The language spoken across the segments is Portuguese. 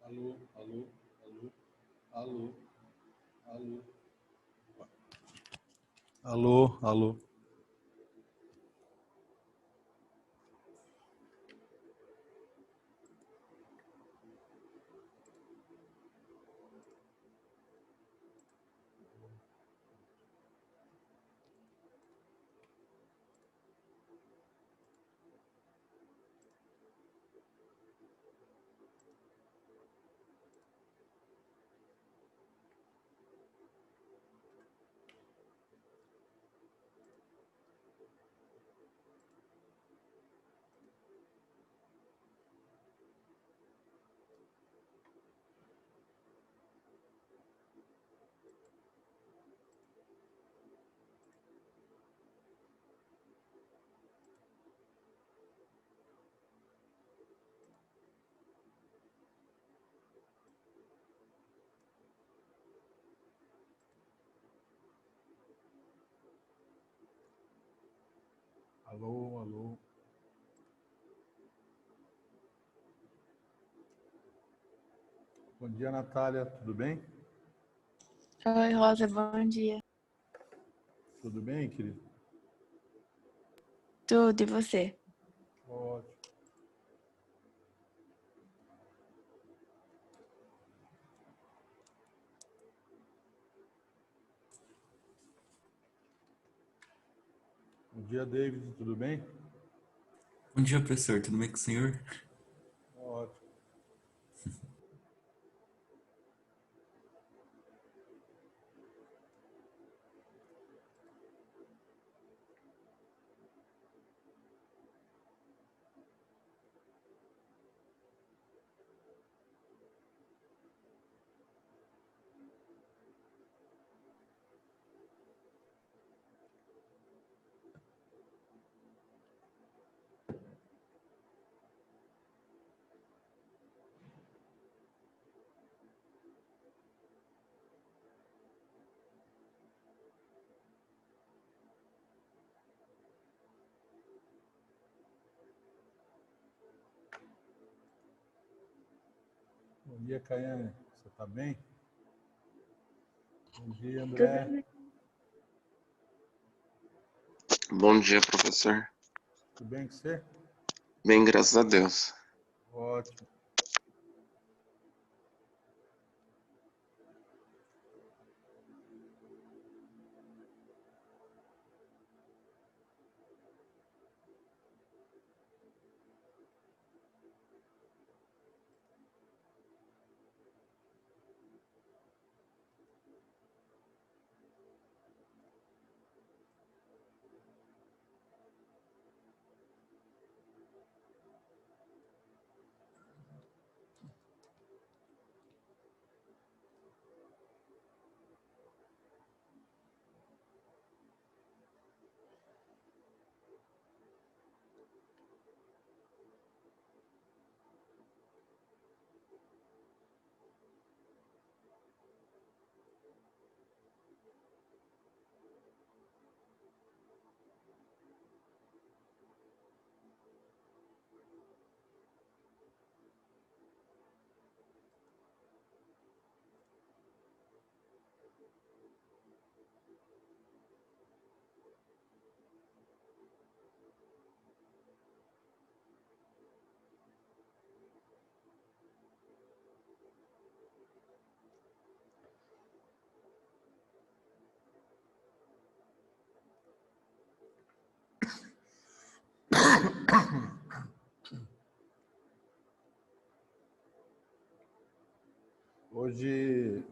Alô, alô, alô, alô, alô, alô, alô. Alô, alô. Bom dia, Natália. Tudo bem? Oi, Rosa, bom dia. Tudo bem, querido? Tudo, e você? Ótimo. Bom dia, David. Tudo bem? Bom dia, professor. Tudo bem com o senhor? Ótimo. Bom dia, Caiane. Você está bem? Bom dia, André. Bom dia, professor. Tudo bem com você? Bem, graças a Deus. Ótimo.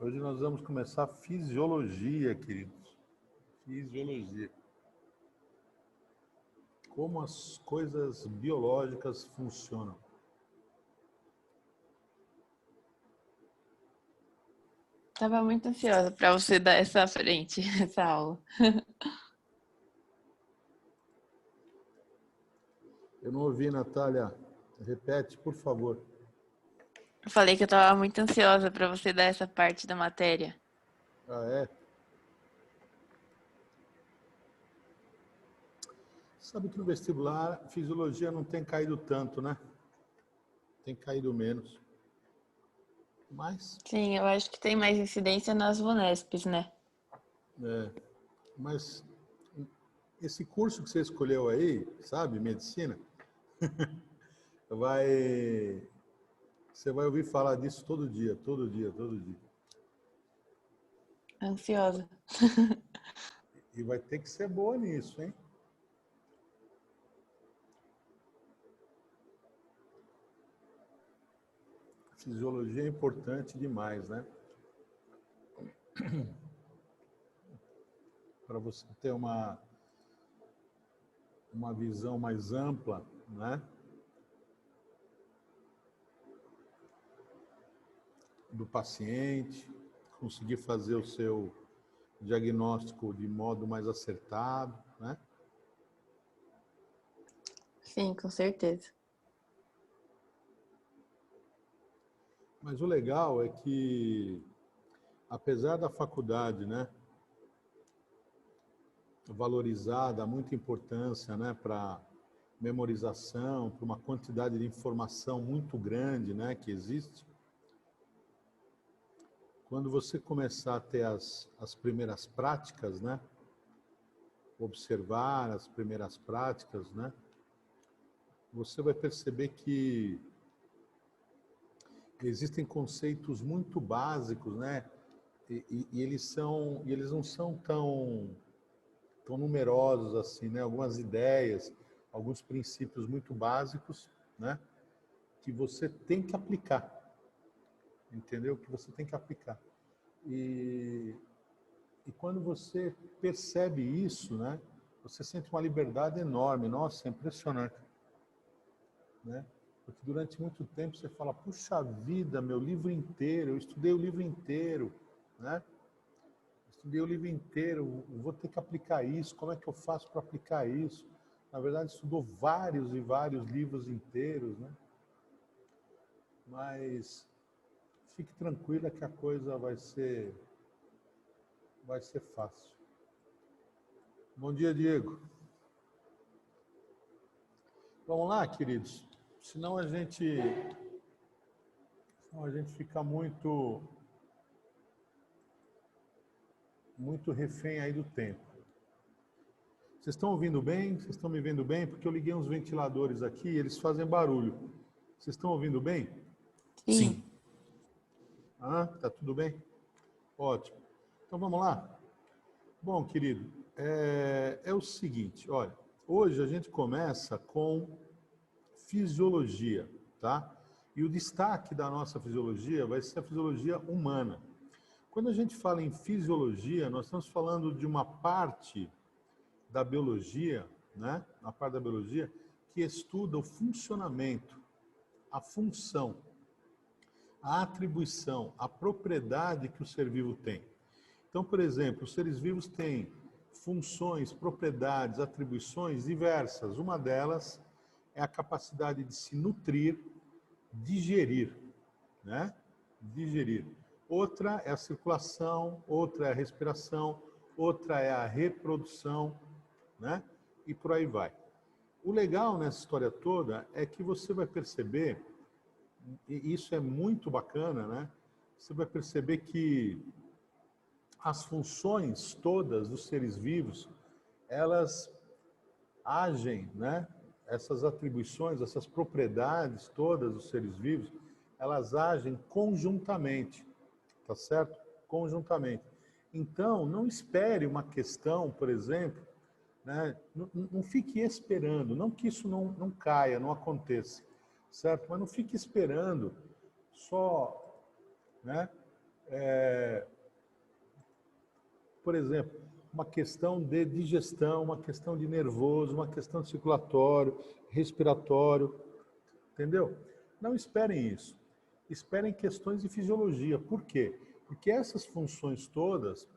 Hoje nós vamos começar fisiologia, queridos. Fisiologia. Como as coisas biológicas funcionam. Tava muito ansiosa para você dar essa frente, essa aula. Eu não ouvi, Natália. Repete, por favor. Eu falei que eu tava muito ansiosa para você dar essa parte da matéria. Ah, é? Sabe que no vestibular, fisiologia não tem caído tanto, né? Tem caído menos. Mas, Sim, eu acho que tem mais incidência nas VUNESPs, né? mas esse curso que você escolheu aí, sabe, medicina, vai, você vai ouvir falar disso todo dia, todo dia, todo dia. Ansiosa. E vai ter que ser boa nisso, hein? Fisiologia é importante demais, né? Para você ter uma visão mais ampla, né? Do paciente, conseguir fazer o seu diagnóstico de modo mais acertado, né? Sim, com certeza. Mas o legal é que, apesar da faculdade, né, valorizar, dar muita importância, né, para memorização, para uma quantidade de informação muito grande, né, que existe, quando você começar a ter as primeiras práticas, né, observar as primeiras práticas, né, você vai perceber que existem conceitos muito básicos, né, e eles não são tão numerosos assim, né, algumas ideias, alguns princípios muito básicos, né, que você tem que aplicar, entendeu? Que você tem que aplicar. E quando você percebe isso, né, você sente uma liberdade enorme. Nossa, é impressionante, né? Porque durante muito tempo você fala, puxa vida, meu livro inteiro, eu estudei o livro inteiro, né? Estudei o livro inteiro, vou ter que aplicar isso, como é que eu faço para aplicar isso? Na verdade, estudou vários e vários livros inteiros, né? Mas fique tranquila que a coisa vai ser fácil. Bom dia, Diego. Vamos lá, queridos. Senão a gente fica muito refém aí do tempo. Vocês estão ouvindo bem? Vocês estão me vendo bem? Porque eu liguei uns ventiladores aqui e eles fazem barulho. Vocês estão ouvindo bem? Sim. Sim. Ah, tá tudo bem? Ótimo. Então vamos lá? Bom, querido, é o seguinte, olha, hoje a gente começa com fisiologia, tá? E o destaque da nossa fisiologia vai ser a fisiologia humana. Quando a gente fala em fisiologia, nós estamos falando de uma parte da biologia, né? A parte da biologia que estuda o funcionamento, a função, a atribuição, a propriedade que o ser vivo tem. Então, por exemplo, os seres vivos têm funções, propriedades, atribuições diversas. Uma delas é a capacidade de se nutrir, digerir, né? Digerir. Outra é a circulação, outra é a respiração, outra é a reprodução, né? E por aí vai. O legal nessa história toda é que você vai perceber, e isso é muito bacana, né? Você vai perceber que as funções todas dos seres vivos, elas agem, né? Essas atribuições, essas propriedades todas dos seres vivos, elas agem conjuntamente, tá certo? Conjuntamente. Então, não espere uma questão, por exemplo, né? Não fique esperando, não que isso não caia, não aconteça, certo? Mas não fique esperando só, né? Por exemplo, uma questão de digestão, uma questão de nervoso, uma questão de circulatório, respiratório, entendeu? Não esperem isso. Esperem questões de fisiologia. Por quê? Porque essas funções todas,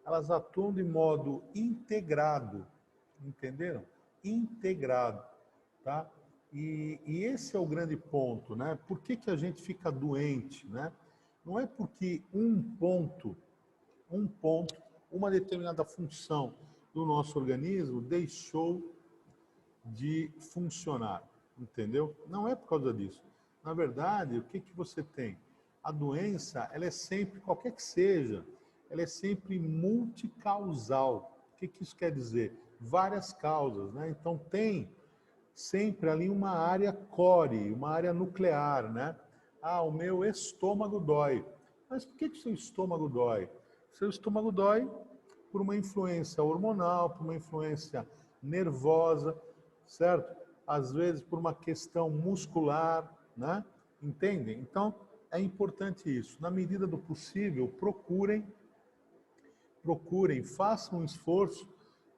elas atuam de modo integrado, entenderam? Integrado, tá? E esse é o grande ponto, né? Por que a gente fica doente, né? Não é porque um ponto, uma determinada função do nosso organismo deixou de funcionar, entendeu? Não é por causa disso. Na verdade, o que você tem? a doença, ela é sempre, qualquer que seja, ela é sempre multicausal. O que isso quer dizer? Várias causas, né? Então tem sempre ali uma área core, uma área nuclear, né? Ah, o meu estômago dói. Mas por que o seu estômago dói? O seu estômago dói por uma influência hormonal, por uma influência nervosa, certo? Às vezes por uma questão muscular, né? Entendem? Então, é importante isso. Na medida do possível, procurem, façam um esforço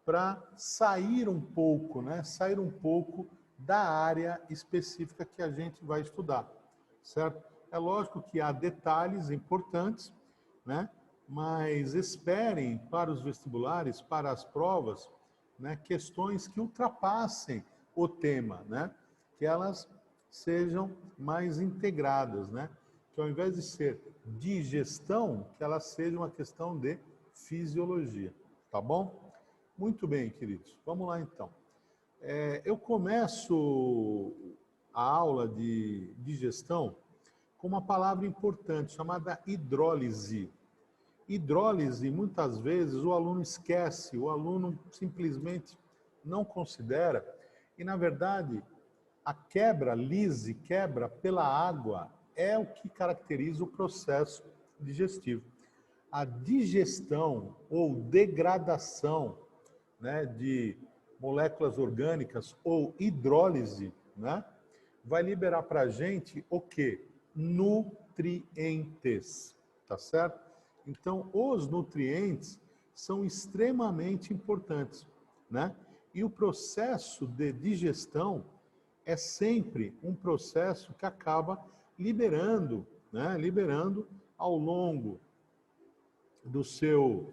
para sair um pouco, né? Sair um pouco da área específica que a gente vai estudar, certo? É lógico que há detalhes importantes, né? Mas esperem para os vestibulares, para as provas, né? Questões que ultrapassem o tema, né? Que elas sejam mais integradas, né? Que ao invés de ser digestão, que ela seja uma questão de fisiologia, tá bom? Muito bem, queridos. Vamos lá, então. Eu começo a aula de digestão com uma palavra importante, chamada hidrólise. Hidrólise, muitas vezes, o aluno esquece, o aluno simplesmente não considera, e, na verdade, a quebra pela água, é o que caracteriza o processo digestivo. A digestão ou degradação, né, de moléculas orgânicas ou hidrólise, né, vai liberar para a gente o quê? Nutrientes, tá certo? Então, os nutrientes são extremamente importantes, né? E o processo de digestão é sempre um processo que acaba liberando, né? Liberando ao longo do seu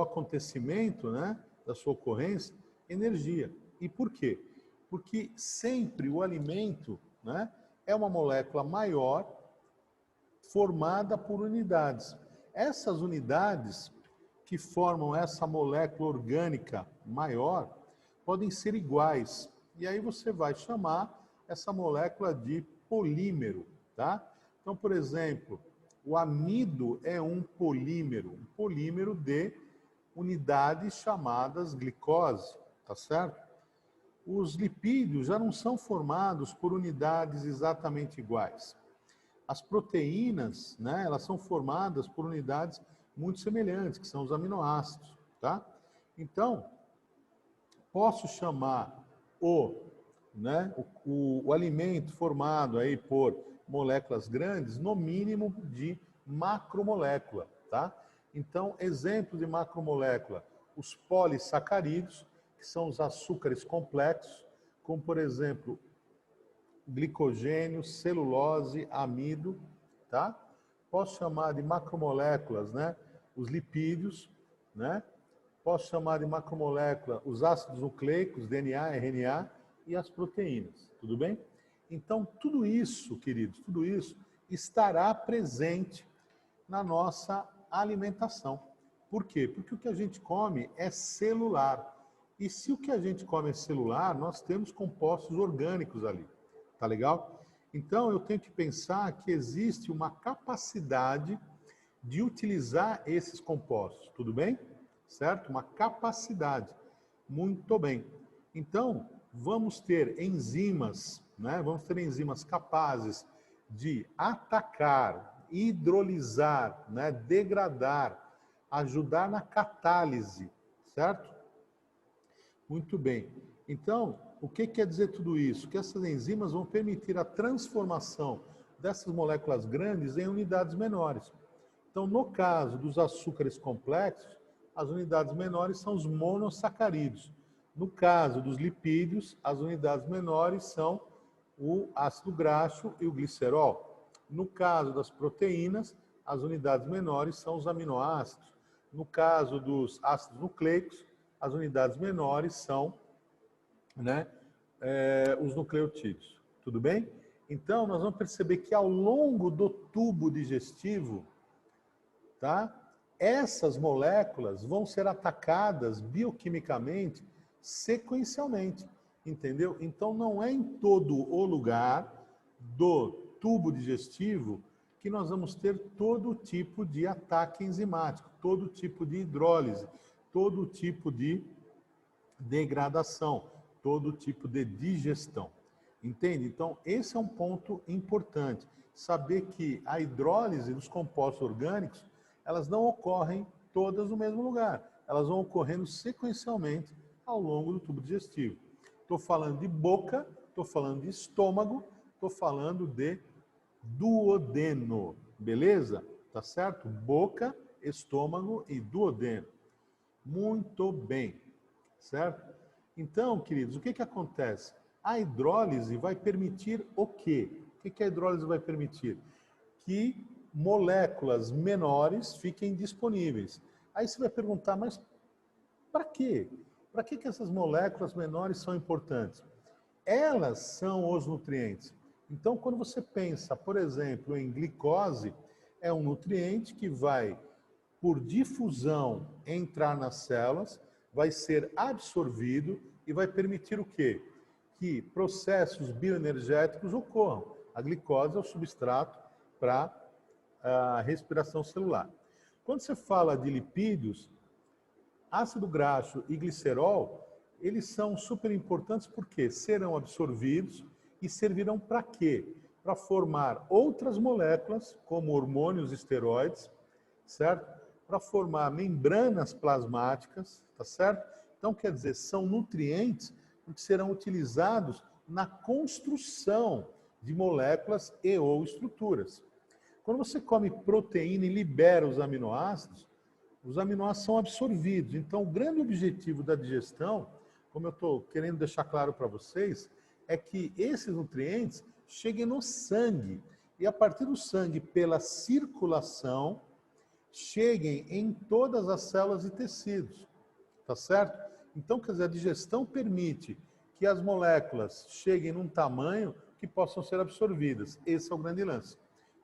acontecimento, né? Da sua ocorrência, energia. E por quê? Porque sempre o alimento, né? É uma molécula maior formada por unidades. Essas unidades que formam essa molécula orgânica maior podem ser iguais. E aí você vai chamar essa molécula de polímero, tá? Então, por exemplo, o amido é um polímero de unidades chamadas glicose, tá certo? Os lipídios já não são formados por unidades exatamente iguais. As proteínas, né, elas são formadas por unidades muito semelhantes, que são os aminoácidos, tá? Então, posso chamar o alimento formado aí por moléculas grandes, no mínimo de macromolécula, tá? Então, exemplo de macromolécula, os polissacarídeos, que são os açúcares complexos, como, por exemplo, glicogênio, celulose, amido, tá? Posso chamar de macromoléculas, né? Os lipídios, né? Posso chamar de macromolécula os ácidos nucleicos, DNA, RNA e as proteínas, tudo bem? Então, tudo isso, queridos, tudo isso estará presente na nossa alimentação. Por quê? Porque o que a gente come é celular. E se o que a gente come é celular, nós temos compostos orgânicos ali. Tá legal? Então, eu tenho que pensar que existe uma capacidade de utilizar esses compostos, tudo bem? Certo? Uma capacidade. Muito bem. Então, vamos ter enzimas, né? Vamos ter enzimas capazes de atacar, hidrolisar, né? Degradar, ajudar na catálise, certo? Muito bem. Então, o que quer dizer tudo isso? Que essas enzimas vão permitir a transformação dessas moléculas grandes em unidades menores. Então, no caso dos açúcares complexos, as unidades menores são os monossacarídeos. No caso dos lipídios, as unidades menores são o ácido graxo e o glicerol. No caso das proteínas, as unidades menores são os aminoácidos. No caso dos ácidos nucleicos, as unidades menores são, né, os nucleotídeos. Tudo bem? Então, nós vamos perceber que ao longo do tubo digestivo, tá, essas moléculas vão ser atacadas bioquimicamente sequencialmente, entendeu? Então, não é em todo o lugar do tubo digestivo que nós vamos ter todo tipo de ataque enzimático, todo tipo de hidrólise, todo tipo de degradação, todo tipo de digestão. Entende? Então, esse é um ponto importante. Saber que a hidrólise dos compostos orgânicos, elas não ocorrem todas no mesmo lugar. Elas vão ocorrendo sequencialmente ao longo do tubo digestivo. Estou falando de boca, estou falando de estômago, estou falando de duodeno. Beleza? Tá certo? Boca, estômago e duodeno. Muito bem. Certo? Então, queridos, o que que acontece? A hidrólise vai permitir o quê? O que que a hidrólise vai permitir? Que moléculas menores fiquem disponíveis. Aí você vai perguntar, mas para quê? Para que que essas moléculas menores são importantes? Elas são os nutrientes. Então, quando você pensa, por exemplo, em glicose, é um nutriente que vai, por difusão, entrar nas células, vai ser absorvido e vai permitir o quê? Que processos bioenergéticos ocorram. A glicose é o substrato para a respiração celular. Quando você fala de lipídios, ácido graxo e glicerol, eles são super importantes porque serão absorvidos e servirão para quê? Para formar outras moléculas, como hormônios e esteroides, certo? Para formar membranas plasmáticas, tá certo? Então, quer dizer, são nutrientes que serão utilizados na construção de moléculas e ou estruturas. Quando você come proteína e libera os aminoácidos são absorvidos. Então, o grande objetivo da digestão, como eu estou querendo deixar claro para vocês, é que esses nutrientes cheguem no sangue e, a partir do sangue, pela circulação, cheguem em todas as células e tecidos. Tá certo? Então, quer dizer, a digestão permite que as moléculas cheguem num tamanho que possam ser absorvidas. Esse é o grande lance.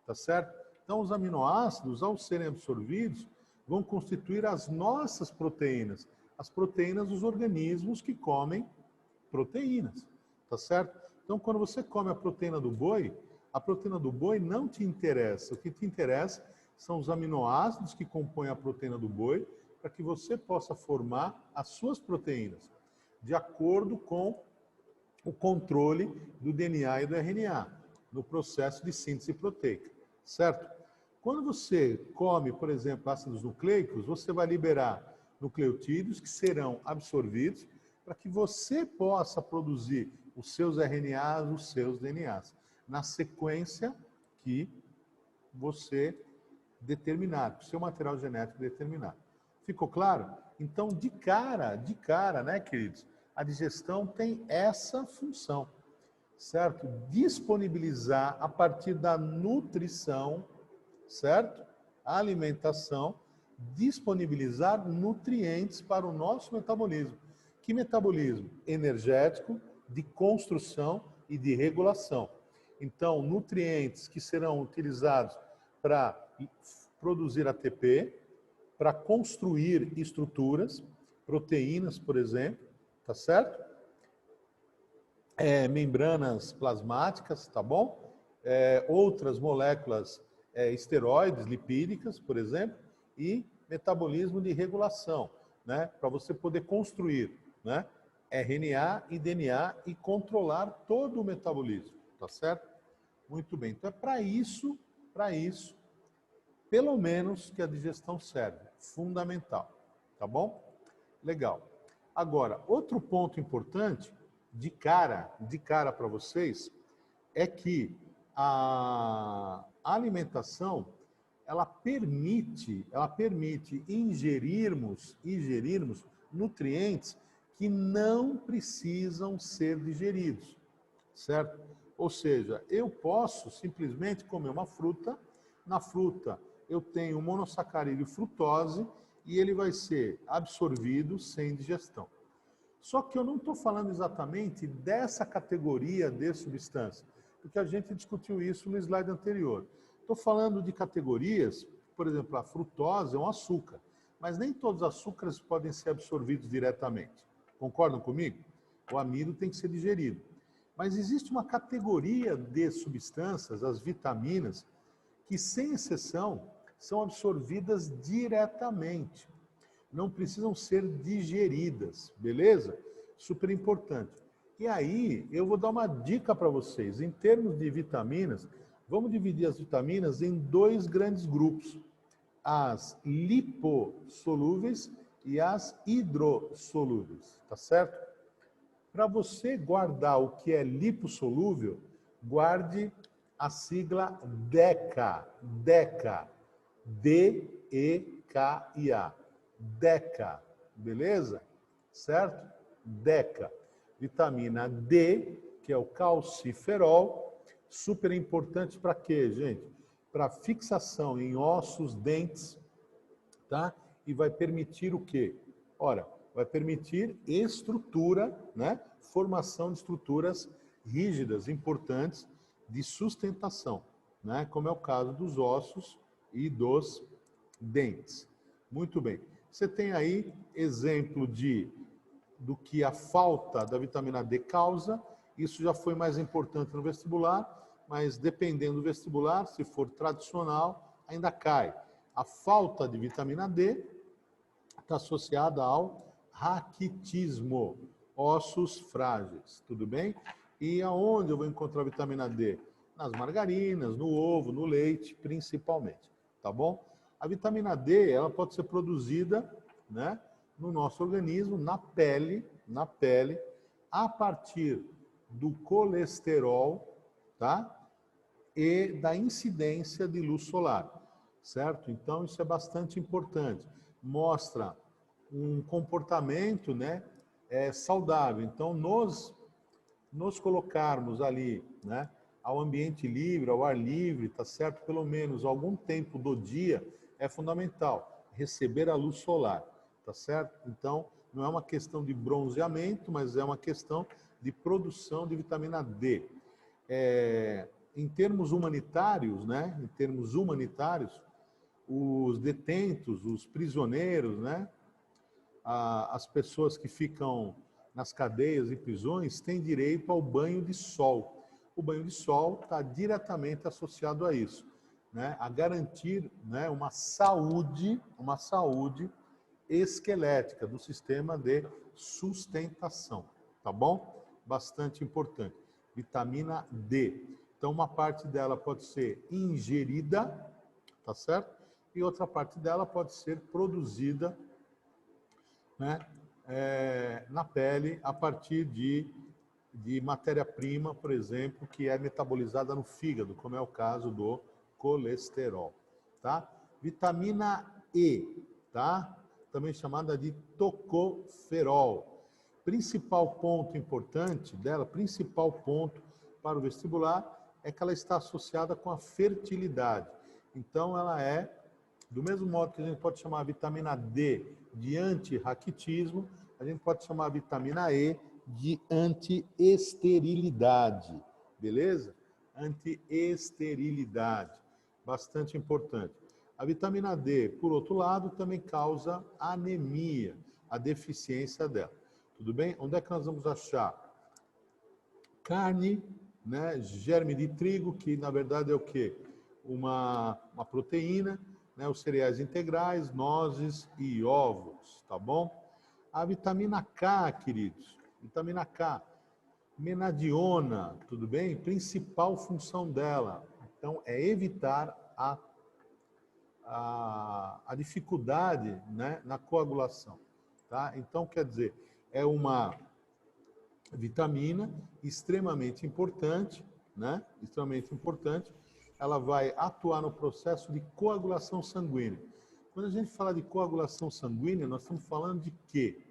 Tá certo? Então, os aminoácidos, ao serem absorvidos, vão constituir as nossas proteínas, as proteínas dos organismos que comem proteínas, tá certo? Então, quando você come a proteína do boi não te interessa. O que te interessa são os aminoácidos que compõem a proteína do boi, para que você possa formar as suas proteínas, de acordo com o controle do DNA e do RNA, no processo de síntese proteica, certo? Quando você come, por exemplo, ácidos nucleicos, você vai liberar nucleotídeos que serão absorvidos para que você possa produzir os seus RNAs, os seus DNAs, na sequência que você determinar, o seu material genético determinar. Ficou claro? Então, de cara, né, queridos? A digestão tem essa função, certo? Disponibilizar a partir da nutrição, certo? A alimentação, disponibilizar nutrientes para o nosso metabolismo. Que metabolismo? Energético, de construção e de regulação. Então, nutrientes que serão utilizados para produzir ATP, para construir estruturas, proteínas, por exemplo, tá certo? Membranas plasmáticas, tá bom? Outras moléculas esteroides, lipídicas, por exemplo, e metabolismo de regulação, né? Para você poder construir, né? RNA e DNA e controlar todo o metabolismo, tá certo? Muito bem. Então é para isso, pelo menos, que a digestão serve. Fundamental, tá bom? Legal. Agora, outro ponto importante, de cara para vocês, é que a alimentação, ela permite ingerirmos nutrientes que não precisam ser digeridos, certo? Ou seja, eu posso simplesmente comer uma fruta, na fruta eu tenho monossacarídeo frutose e ele vai ser absorvido sem digestão. Só que eu não estou falando exatamente dessa categoria de substância, porque a gente discutiu isso no slide anterior. Estou falando de categorias, por exemplo, a frutose é um açúcar, mas nem todos os açúcares podem ser absorvidos diretamente. Concordam comigo? O amido tem que ser digerido. Mas existe uma categoria de substâncias, as vitaminas, que, sem exceção, são absorvidas diretamente. Não precisam ser digeridas, beleza? Super importante. E aí, eu vou dar uma dica para vocês. Em termos de vitaminas, vamos dividir as vitaminas em dois grandes grupos. As lipossolúveis e as hidrossolúveis, tá certo? Para você guardar o que é lipossolúvel, guarde a sigla DECA. DECA. D-E-K-I-A. DECA. Beleza? Certo? DECA. Vitamina D, que é o calciferol. Super importante para quê, gente? Para fixação em ossos, dentes, tá? E vai permitir o quê? Ora, vai permitir estrutura, né? Formação de estruturas rígidas, importantes, de sustentação, né? Como é o caso dos ossos e dos dentes. Muito bem. Você tem aí exemplo do que a falta da vitamina D causa. Isso já foi mais importante no vestibular, mas dependendo do vestibular, se for tradicional, ainda cai. A falta de vitamina D está associada ao raquitismo, ossos frágeis, tudo bem? E aonde eu vou encontrar a vitamina D? Nas margarinas, no ovo, no leite, principalmente, tá bom? A vitamina D, ela pode ser produzida, né, no nosso organismo, na pele, a partir do colesterol, tá? E da incidência de luz solar, certo? Então, isso é bastante importante. Mostra um comportamento, né, saudável. Então, nos colocarmos ali, né, ao ambiente livre, ao ar livre, tá certo? Pelo menos algum tempo do dia é fundamental. Receber a luz solar, tá certo? Então, não é uma questão de bronzeamento, mas é uma questão de produção de vitamina D. Em termos humanitários, né? Em termos humanitários, os detentos, os prisioneiros, né? As pessoas que ficam nas cadeias e prisões têm direito ao banho de sol. O banho de sol está diretamente associado a isso, né? A garantir, né, uma saúde esquelética do sistema de sustentação, tá bom? Bastante importante. Vitamina D. Então, uma parte dela pode ser ingerida, tá certo? E outra parte dela pode ser produzida, né, na pele a partir de matéria-prima, por exemplo, que é metabolizada no fígado, como é o caso do colesterol, tá? Vitamina E, tá? Também chamada de tocoferol. Principal ponto importante dela, principal ponto para o vestibular, é que ela está associada com a fertilidade. Então, ela é, do mesmo modo que a gente pode chamar a vitamina D de antirraquitismo, a gente pode chamar a vitamina E de antiesterilidade, beleza? Antiesterilidade, bastante importante. A vitamina D, por outro lado, também causa anemia, a deficiência dela. Tudo bem? Onde é que nós vamos achar? Carne, né? Germe de trigo, que na verdade é o quê? Uma proteína, né? Os cereais integrais, nozes e ovos, tá bom? A vitamina K, queridos, vitamina K, menadiona, tudo bem? Principal função dela, então, é evitar a dificuldade, né, na coagulação, tá? Então, quer dizer, é uma vitamina extremamente importante, né? Extremamente importante. Ela vai atuar no processo de coagulação sanguínea. Quando a gente fala de coagulação sanguínea, nós estamos falando de quê?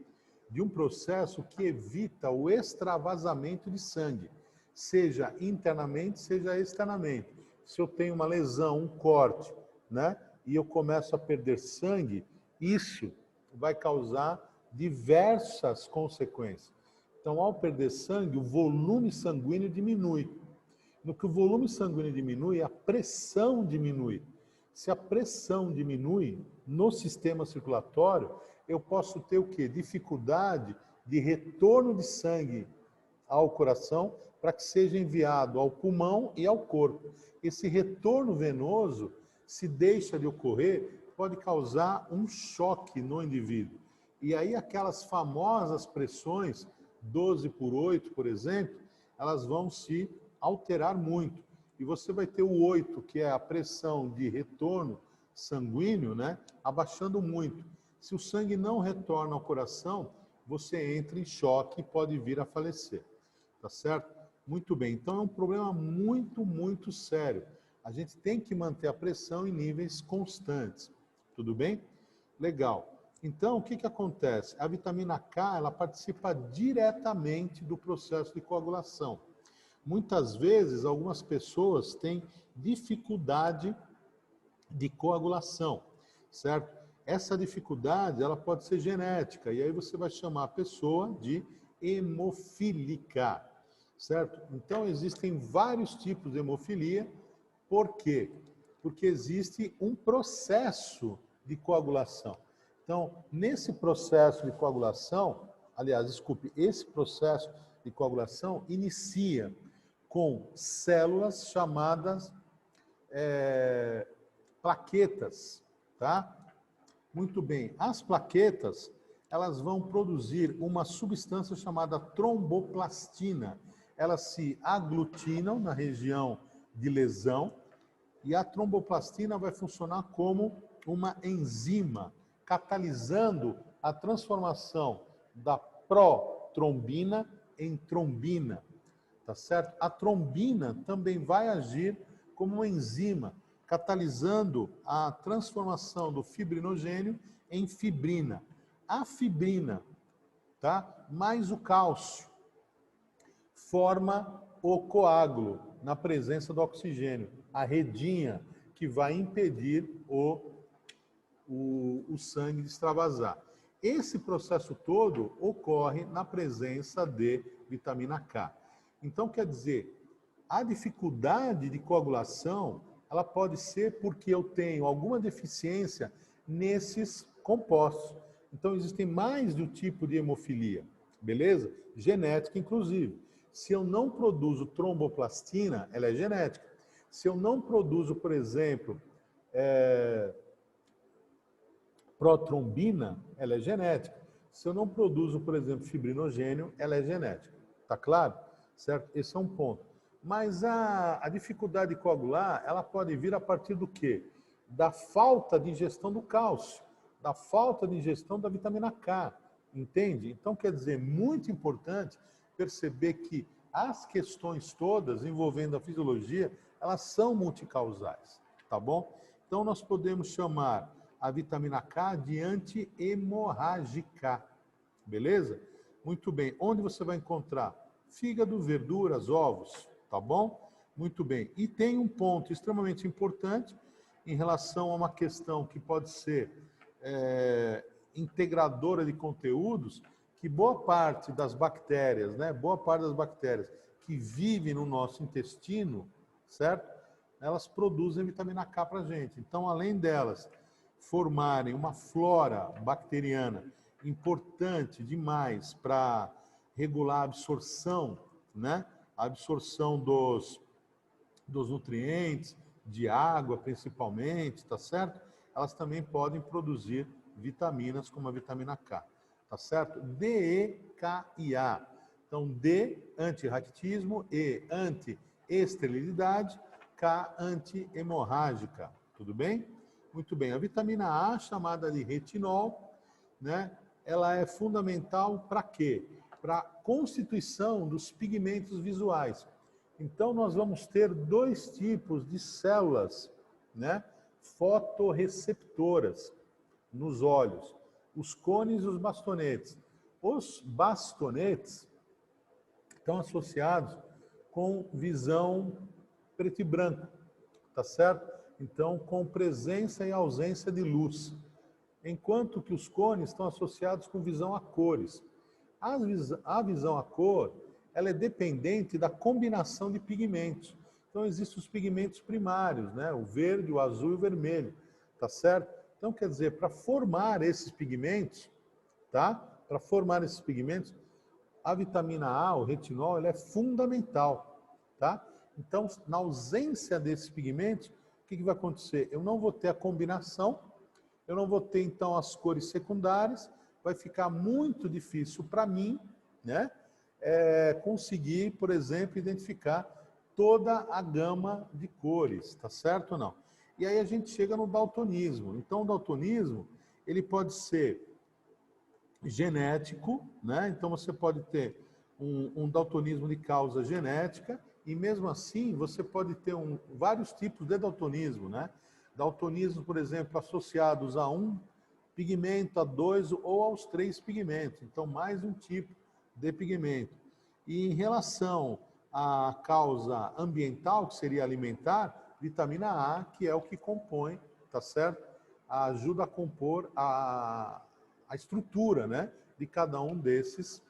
De um processo que evita o extravasamento de sangue, seja internamente, seja externamente. Se eu tenho uma lesão, um corte, né, e eu começo a perder sangue, isso vai causar diversas consequências. Então, ao perder sangue, o volume sanguíneo diminui. No que o volume sanguíneo diminui, a pressão diminui. Se a pressão diminui no sistema circulatório, eu posso ter o quê? Dificuldade de retorno de sangue ao coração, para que seja enviado ao pulmão e ao corpo. Esse retorno venoso, se deixa de ocorrer, pode causar um choque no indivíduo. E aí aquelas famosas pressões, 12/8, por exemplo, elas vão se alterar muito. E você vai ter o 8, que é a pressão de retorno sanguíneo, né, abaixando muito. Se o sangue não retorna ao coração, você entra em choque e pode vir a falecer. Tá certo? Muito bem. Então é um problema muito, muito sério. A gente tem que manter a pressão em níveis constantes. Tudo bem? Legal. Então, o que que acontece? A vitamina K, ela participa diretamente do processo de coagulação. Muitas vezes, algumas pessoas têm dificuldade de coagulação, certo? Essa dificuldade, ela pode ser genética, e aí você vai chamar a pessoa de hemofílica, certo? Então, existem vários tipos de hemofilia. Por quê? Porque existe um processo de coagulação. Então, nesse processo de coagulação, aliás, desculpe, esse processo de coagulação inicia com células chamadas plaquetas, tá? Muito bem. As plaquetas, elas vão produzir uma substância chamada tromboplastina. Elas se aglutinam na região de lesão e a tromboplastina vai funcionar como uma enzima, catalisando a transformação da protrombina em trombina, tá certo? A trombina também vai agir como uma enzima, catalisando a transformação do fibrinogênio em fibrina. A fibrina, tá? Mais o cálcio, forma o coágulo na presença do oxigênio, a redinha que vai impedir o sangue de extravasar. Esse processo todo ocorre na presença de vitamina K. Então, quer dizer, a dificuldade de coagulação, ela pode ser porque eu tenho alguma deficiência nesses compostos. Então, existem mais de um tipo de hemofilia, beleza? Genética, inclusive. Se eu não produzo tromboplastina, ela é genética. Se eu não produzo, por exemplo, protrombina, ela é genética. Se eu não produzo, por exemplo, fibrinogênio, ela é genética. Tá claro? Certo? Esse é um ponto. Mas a dificuldade de coagular, ela pode vir a partir do quê? Da falta de ingestão do cálcio, da falta de ingestão da vitamina K. Entende? Então, quer dizer, muito importante perceber que as questões todas envolvendo a fisiologia, elas são multicausais, tá bom? Então, nós podemos chamar a vitamina K de anti-hemorrágica, beleza? Muito bem. Onde você vai encontrar? Fígado, verduras, ovos, tá bom? Muito bem. E tem um ponto extremamente importante em relação a uma questão que pode ser integradora de conteúdos, que boa parte das bactérias, né? Boa parte das bactérias que vivem no nosso intestino, certo? Elas produzem vitamina K para a gente. Então, além delas formarem uma flora bacteriana importante demais para regular a absorção, né? A absorção dos nutrientes, de água principalmente, tá certo? Elas também podem produzir vitaminas como a vitamina K, tá certo? D, E, K e A. Então, D, antirraquitismo, E, anti-esterilidade, K, anti-hemorrágica. Tudo bem? Muito bem. A vitamina A, chamada de retinol, né? Ela é fundamental para quê? Para a constituição dos pigmentos visuais. Então, nós vamos ter dois tipos de células, né, fotorreceptoras nos olhos, os cones e os bastonetes. Os bastonetes estão associados com visão preto e branco, tá certo? Então, com presença e ausência de luz. Enquanto que os cones estão associados com visão a cores. A visão a cor, ela é dependente da combinação de pigmentos. Então, existem os pigmentos primários, né? O verde, o azul e o vermelho, tá certo? Então, quer dizer, para formar esses pigmentos, tá? Para formar esses pigmentos, a vitamina A, o retinol, ele é fundamental, tá? Então, na ausência desses pigmentos, o que vai acontecer? Eu não vou ter a combinação, eu não vou ter, então, as cores secundárias, vai ficar muito difícil para mim, né, conseguir, por exemplo, identificar toda a gama de cores, tá certo ou não? E aí a gente chega no daltonismo. Então, o daltonismo, ele pode ser genético, né? Então, você pode ter um daltonismo de causa genética, e mesmo assim, você pode ter vários tipos de daltonismo, né? Daltonismo, por exemplo, associados a um pigmento, a dois ou aos três pigmentos. Então, mais um tipo de pigmento. E em relação à causa ambiental, que seria alimentar, vitamina A, que é o que compõe, tá certo? Ajuda a compor a estrutura, né, de cada um desses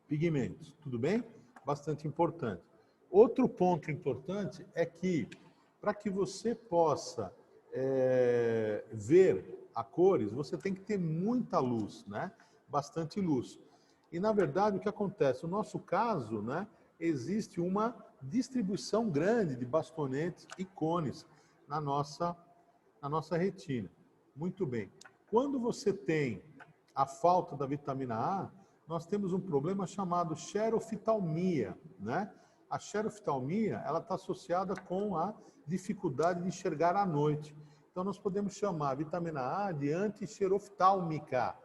pigmentos. Tudo bem? Bastante importante. Outro ponto importante é que, para que você possa ver a cores, você tem que ter muita luz, né? Bastante luz. E, na verdade, o que acontece? No nosso caso, né, existe uma distribuição grande de bastonetes e cones na nossa retina. Muito bem. Quando você tem a falta da vitamina A, nós temos um problema chamado xeroftalmia, né? A xeroftalmia, ela está associada com a dificuldade de enxergar à noite. Então, nós podemos chamar a vitamina A de antixeroftálmica,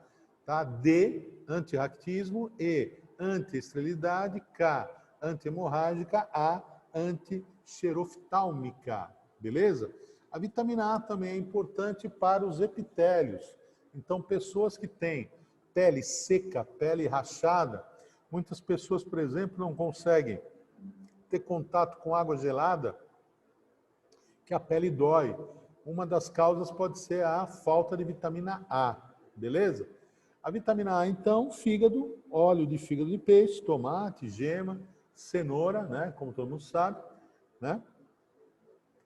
tá? D, antirractismo, E, antiesterilidade, K, antihemorrágica, A, antixeroftálmica, beleza? A vitamina A também é importante para os epitélios. Então, pessoas que têm pele seca, pele rachada, muitas pessoas, por exemplo, não conseguem ter contato com água gelada, que a pele dói. Uma das causas pode ser a falta de vitamina A, beleza? A vitamina A, então, fígado, óleo de fígado de peixe, tomate, gema, cenoura, né, como todo mundo sabe, né?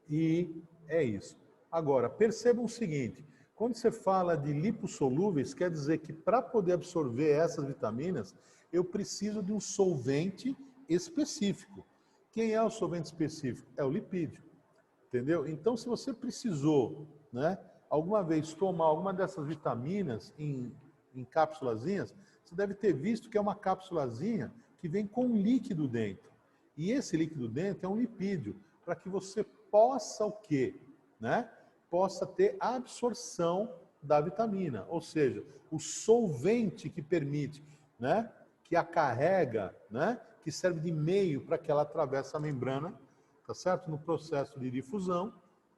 E é isso. Agora, percebam o seguinte, quando você fala de lipossolúveis, quer dizer que para poder absorver essas vitaminas, eu preciso de um solvente específico. Quem é o solvente específico? É o lipídio, entendeu? Então, se você precisou, né, alguma vez tomar alguma dessas vitaminas em cápsulazinhas, você deve ter visto que é uma cápsulazinha que vem com um líquido dentro. E esse líquido dentro é um lipídio, para que você possa o quê? Né? Possa ter a absorção da vitamina, ou seja, o solvente que permite, né, que a carrega, né, que serve de meio para que ela atravesse a membrana, tá certo? No processo de difusão,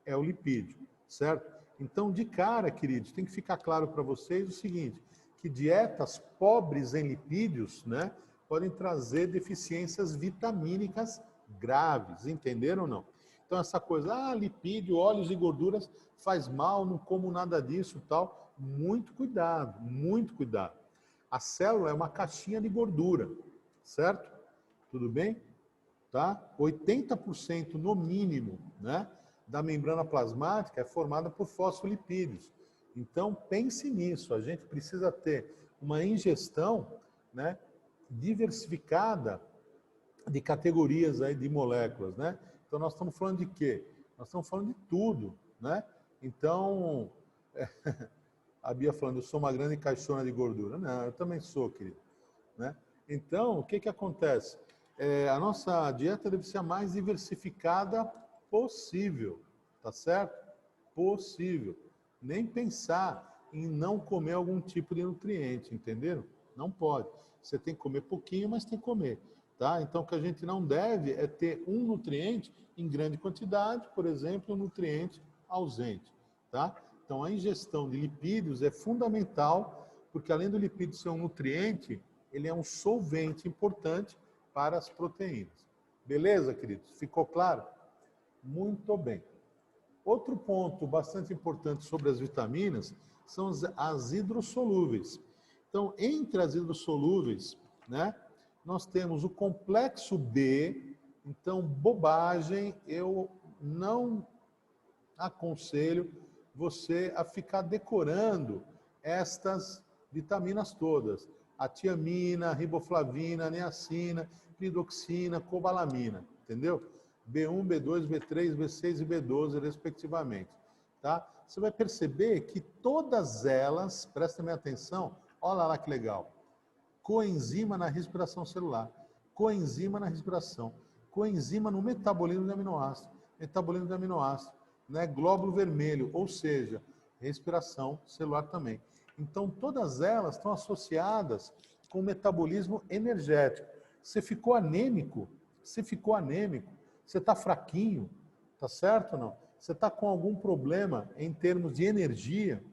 é o lipídio, certo? Então, de cara, queridos, tem que ficar claro para vocês o seguinte, que dietas pobres em lipídios, né, podem trazer deficiências vitamínicas graves, entenderam ou não? Então, essa coisa, lipídio, óleos e gorduras faz mal, não como nada disso e tal. Muito cuidado, muito cuidado. A célula é uma caixinha de gordura, certo? Tudo bem? Tá? 80% no mínimo, né, da membrana plasmática é formada por fosfolipídios. Então, pense nisso. A gente precisa ter uma ingestão, né, diversificada de categorias aí de moléculas, né? Então, nós estamos falando de quê? Nós estamos falando de tudo, né? Então, a Bia falando, eu sou uma grande caixona de gordura. Não, eu também sou, querido, né? Então, o que que acontece? A nossa dieta deve ser a mais diversificada possível, tá certo? Possível. Nem pensar em não comer algum tipo de nutriente, entenderam? Não pode. Você tem que comer pouquinho, mas tem que comer, tá? Então, o que a gente não deve é ter um nutriente em grande quantidade, por exemplo, um nutriente ausente, tá? Então, a ingestão de lipídios é fundamental, porque além do lipídio ser um nutriente, ele é um solvente importante para as proteínas. Beleza, queridos? Ficou claro? Muito bem. Outro ponto bastante importante sobre as vitaminas são as hidrossolúveis. Então, entre as hidrossolúveis, né, nós temos o complexo B. Então, bobagem, eu não aconselho você a ficar decorando estas vitaminas todas. a tiamina, riboflavina, niacina, lidoxina, cobalamina, entendeu? B1, B2, B3, B6 e B12, respectivamente. Tá? Você vai perceber que todas elas, prestem bem atenção, olha lá que legal, coenzima na respiração celular, coenzima na respiração, coenzima no metabolismo de aminoácido, né? Glóbulo vermelho, ou seja, respiração celular também. Então, todas elas estão associadas com o metabolismo energético. Você ficou anêmico? Você está fraquinho? Tá certo ou não? Você está com algum problema em termos de energia?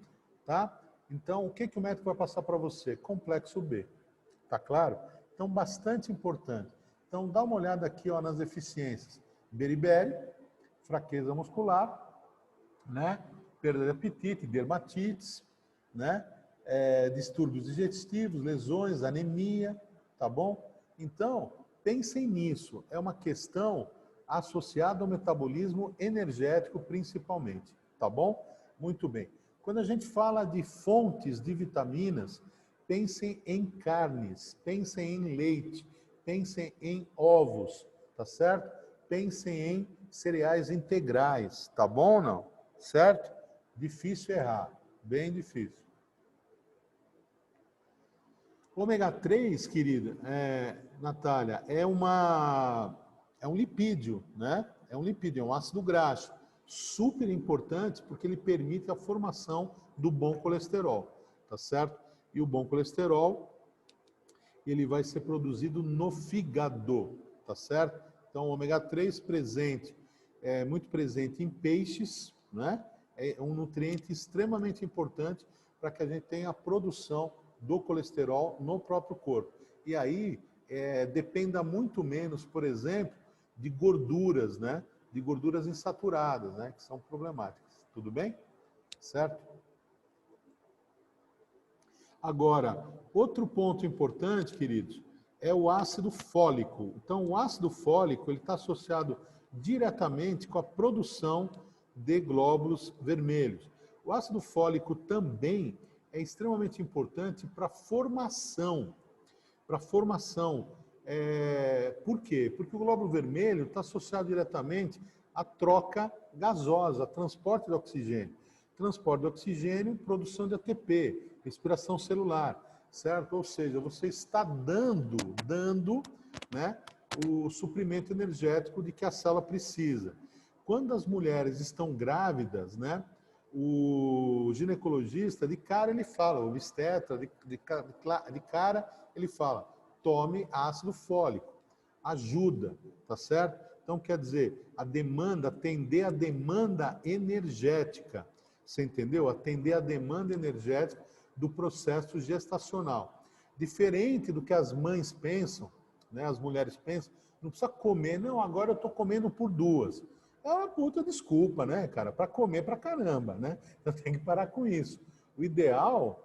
Tá? Então, o que o médico vai passar para você? Complexo B. Tá claro? Então, bastante importante. Então, dá uma olhada aqui ó, nas deficiências. Beriberi, fraqueza muscular, né? Perda de apetite, dermatites, né? Distúrbios digestivos, lesões, anemia, tá bom? Então, pensem nisso. É uma questão associada ao metabolismo energético principalmente, tá bom? Muito bem. Quando a gente fala de fontes de vitaminas, pensem em carnes, pensem em leite, pensem em ovos, tá certo? Pensem em cereais integrais, tá bom ou não? Certo? Difícil errar, bem difícil. Ômega 3, querida, Natália, é um lipídio, né? É um lipídio, é um ácido graxo. Super importante porque ele permite a formação do bom colesterol, tá certo? E o bom colesterol, ele vai ser produzido no fígado, tá certo? Então, o ômega 3 muito presente em peixes, né? É um nutriente extremamente importante para que a gente tenha a produção do colesterol no próprio corpo. E aí, dependa muito menos, por exemplo, de gorduras, né? De gorduras insaturadas, né? Que são problemáticas. Tudo bem? Certo? Agora, outro ponto importante, queridos, é o ácido fólico. Então, o ácido fólico ele está associado diretamente com a produção de glóbulos vermelhos. O ácido fólico também é extremamente importante para a formação. Por quê? Porque o glóbulo vermelho está associado diretamente à troca gasosa, transporte de oxigênio. Transporte de oxigênio, produção de ATP, respiração celular, certo? Ou seja, você está dando, né, o suprimento energético de que a célula precisa. Quando as mulheres estão grávidas, né, o ginecologista, de cara ele fala, o obstetra, de cara ele fala, tome ácido fólico, ajuda, tá certo? Então, quer dizer, atender a demanda energética, você entendeu? Atender a demanda energética do processo gestacional. Diferente do que as mães pensam, né, as mulheres pensam, não precisa comer, não, agora eu estou comendo por duas. É uma puta desculpa, né, cara, para comer pra caramba, né? Então tem que parar com isso. O ideal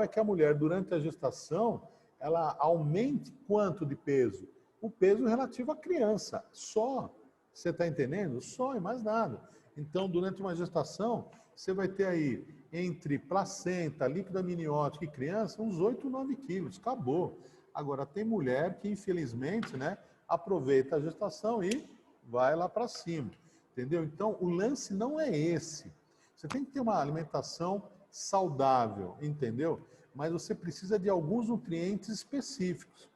é que a mulher, durante a gestação, ela aumente quanto de peso? O peso relativo à criança, só. Você está entendendo? Só e mais nada. Então, durante uma gestação, você vai ter aí, entre placenta, líquido amniótico e criança, uns 8, 9 quilos. Acabou. Agora, tem mulher que, infelizmente, né, aproveita a gestação e vai lá para cima. Entendeu? Então, o lance não é esse. Você tem que ter uma alimentação saudável, entendeu? Mas você precisa de alguns nutrientes específicos.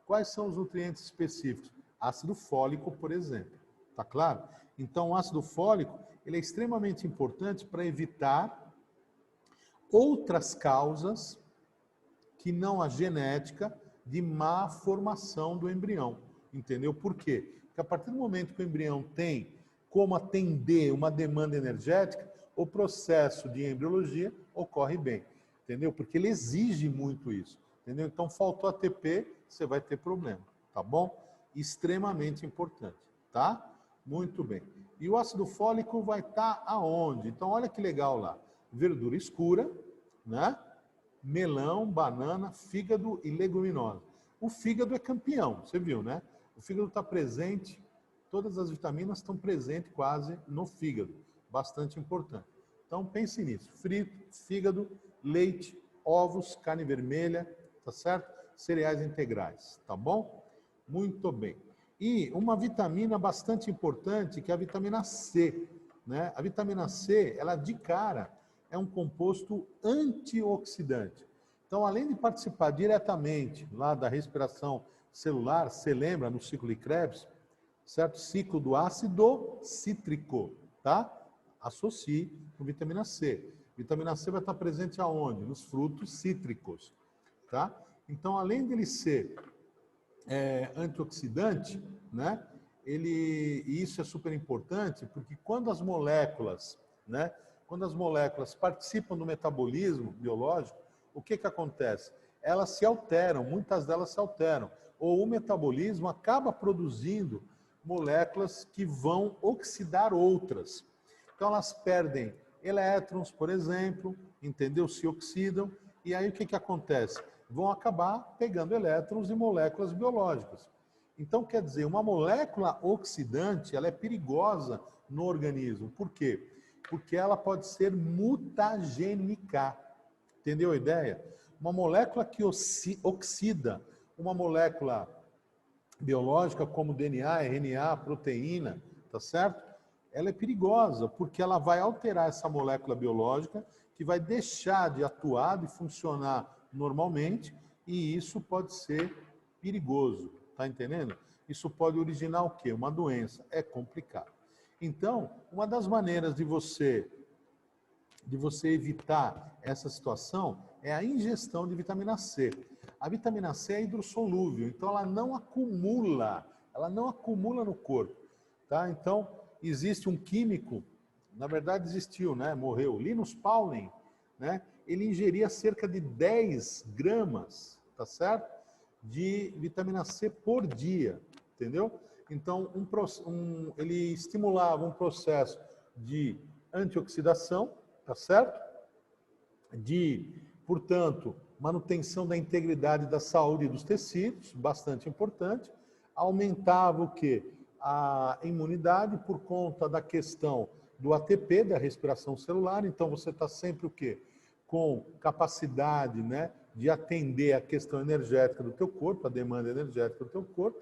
Quais são os nutrientes específicos? Ácido fólico, por exemplo. Tá claro? Então, o ácido fólico ele é extremamente importante para evitar outras causas que não a genética de má formação do embrião. Entendeu? Por quê? Porque a partir do momento que o embrião tem como atender uma demanda energética, o processo de embriologia ocorre bem. Entendeu? Porque ele exige muito isso. Entendeu? Então, faltou ATP, você vai ter problema. Tá bom? Extremamente importante. Tá? Muito bem. E o ácido fólico vai estar aonde? Então, olha que legal lá. Verdura escura, né? Melão, banana, fígado e leguminosa. O fígado é campeão, você viu, né? O fígado está presente, todas as vitaminas estão presentes quase no fígado. Bastante importante. Então, pense nisso. Frito, fígado, leite, ovos, carne vermelha, tá certo? Cereais integrais, tá bom? Muito bem. E uma vitamina bastante importante, que é a vitamina C, né? A vitamina C, ela de cara é um composto antioxidante. Então, além de participar diretamente lá da respiração celular, você lembra no ciclo de Krebs, certo? Ciclo do ácido cítrico, tá? Associe com vitamina C. Vitamina C vai estar presente aonde? Nos frutos cítricos, tá? Então, além dele ser antioxidante, né? E isso é super importante, porque quando as moléculas, né? Quando as moléculas participam do metabolismo biológico, o que acontece? Elas se alteram, muitas delas se alteram, ou o metabolismo acaba produzindo moléculas que vão oxidar outras. Então elas perdem elétrons, por exemplo, entendeu? Se oxidam, e aí o que acontece? Vão acabar pegando elétrons em moléculas biológicas. Então, quer dizer, uma molécula oxidante, ela é perigosa no organismo. Por quê? Porque ela pode ser mutagênica. Entendeu a ideia? Uma molécula que oxida, uma molécula biológica como DNA, RNA, proteína, tá certo? Ela é perigosa, porque ela vai alterar essa molécula biológica, que vai deixar de atuar, de funcionar normalmente, e isso pode ser perigoso, tá entendendo? Isso pode originar o quê? Uma doença. É complicado. Então, uma das maneiras de você evitar essa situação é a ingestão de vitamina C. A vitamina C é hidrossolúvel, então ela não acumula no corpo, tá? Então, existe um químico, na verdade existiu, né? Morreu, Linus Pauling, né? Ele ingeria cerca de 10 gramas, tá certo? De vitamina C por dia, entendeu? Então, ele estimulava um processo de antioxidação, tá certo? Portanto, manutenção da integridade da saúde dos tecidos, bastante importante. Aumentava o quê? A imunidade por conta da questão do ATP, da respiração celular. Então, você está sempre o quê? Com capacidade, né, de atender a questão energética do teu corpo, a demanda energética do teu corpo,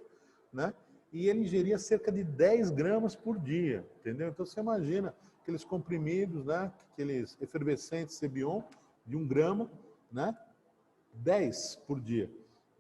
né? E ele ingeria cerca de 10 gramas por dia, entendeu? Então, você imagina aqueles comprimidos, né, aqueles efervescentes Cebion, de 1 grama, né, 10 por dia,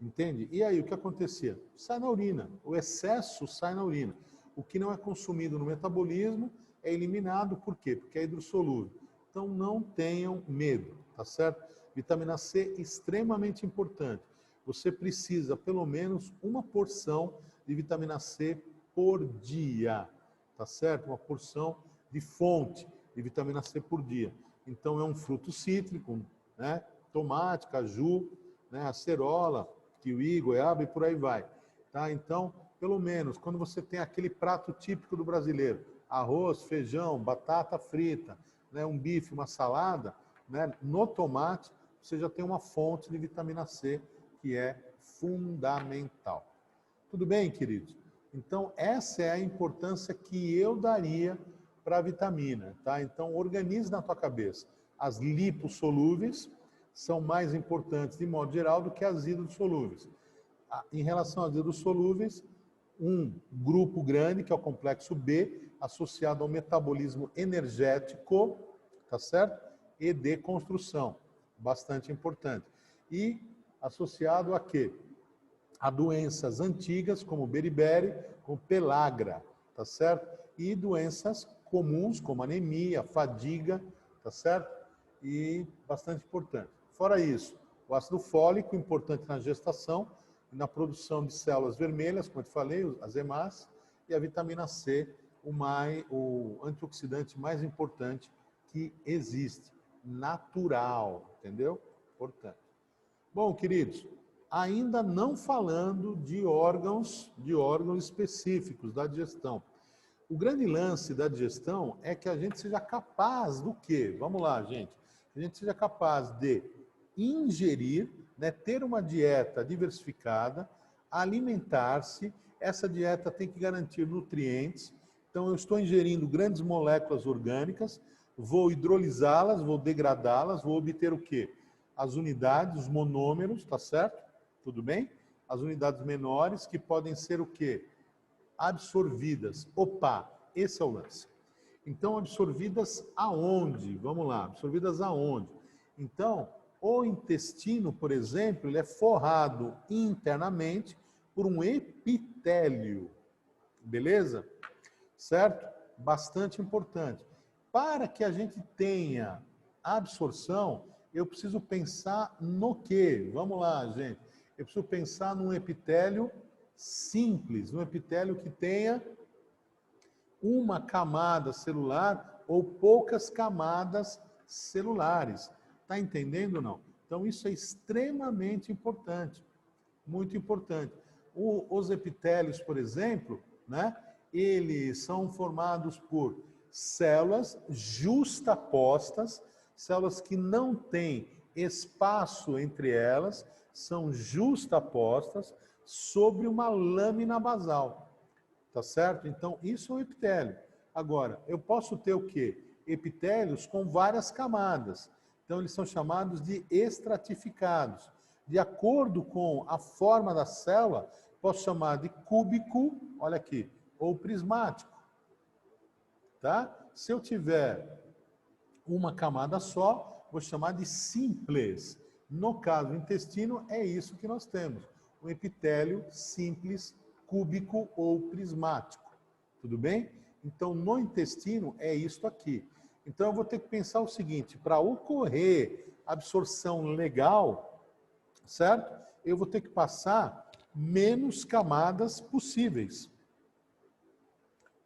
entende? E aí, o que acontecia? Sai na urina, o excesso sai na urina. O que não é consumido no metabolismo é eliminado, por quê? Porque é hidrossolúvel. Então, não tenham medo, tá certo? Vitamina C, extremamente importante. Você precisa, pelo menos, uma porção de vitamina C por dia, tá certo? Uma porção de fonte de vitamina C por dia. Então, é um fruto cítrico, né? Tomate, caju, né? Acerola, kiwi, goiaba e por aí vai. Tá? Então, pelo menos, quando você tem aquele prato típico do brasileiro, arroz, feijão, batata frita, né? Um bife, uma salada, né? No tomate, você já tem uma fonte de vitamina C que é fundamental. Tudo bem, queridos? Então, essa é a importância que eu daria para a vitamina, tá? Então, organize na tua cabeça. As lipossolúveis são mais importantes, de modo geral, do que as hidrossolúveis. Em relação às hidrossolúveis, um grupo grande, que é o complexo B, associado ao metabolismo energético, tá certo? E de construção, bastante importante. E associado a quê? A doenças antigas, como beriberi, como pelagra, tá certo? E doenças comuns, como anemia, fadiga, tá certo? E bastante importante. Fora isso, o ácido fólico, importante na gestação e na produção de células vermelhas, como eu te falei, as EMAs, e a vitamina C, o antioxidante mais importante que existe, natural, entendeu? Importante. Bom, queridos, ainda não falando de órgãos específicos da digestão. O grande lance da digestão é que a gente seja capaz do quê? Vamos lá, gente. A gente seja capaz de ingerir, né, ter uma dieta diversificada, alimentar-se. Essa dieta tem que garantir nutrientes. Então, eu estou ingerindo grandes moléculas orgânicas, vou hidrolisá-las, vou degradá-las, vou obter o quê? as unidades, os monômeros, tá certo? Tudo bem? As unidades menores que podem ser o quê? Absorvidas. Opa, esse é o lance. Então, absorvidas aonde? Vamos lá, absorvidas aonde? Então, o intestino, por exemplo, ele é forrado internamente por um epitélio. Beleza? Certo? Bastante importante. Para que a gente tenha absorção, eu preciso pensar no quê? Vamos lá, gente. Eu preciso pensar num epitélio simples, num epitélio que tenha uma camada celular ou poucas camadas celulares. Está entendendo ou não? Então, isso é extremamente importante, muito importante. Os epitélios, por exemplo, né, eles são formados por células justapostas, células que não têm espaço entre elas, são justapostas sobre uma lâmina basal. Tá certo? Então, isso é um epitélio. Agora, eu posso ter o quê? Epitélios com várias camadas. Então, eles são chamados de estratificados. De acordo com a forma da célula, posso chamar de cúbico, olha aqui, ou prismático. Tá? Se eu tiver uma camada só, vou chamar de simples. No caso do intestino, é isso que nós temos. Um epitélio simples, cúbico ou prismático. Tudo bem? Então, no intestino, é isso aqui. Então, eu vou ter que pensar o seguinte, para ocorrer absorção legal, certo? Eu vou ter que passar menos camadas possíveis.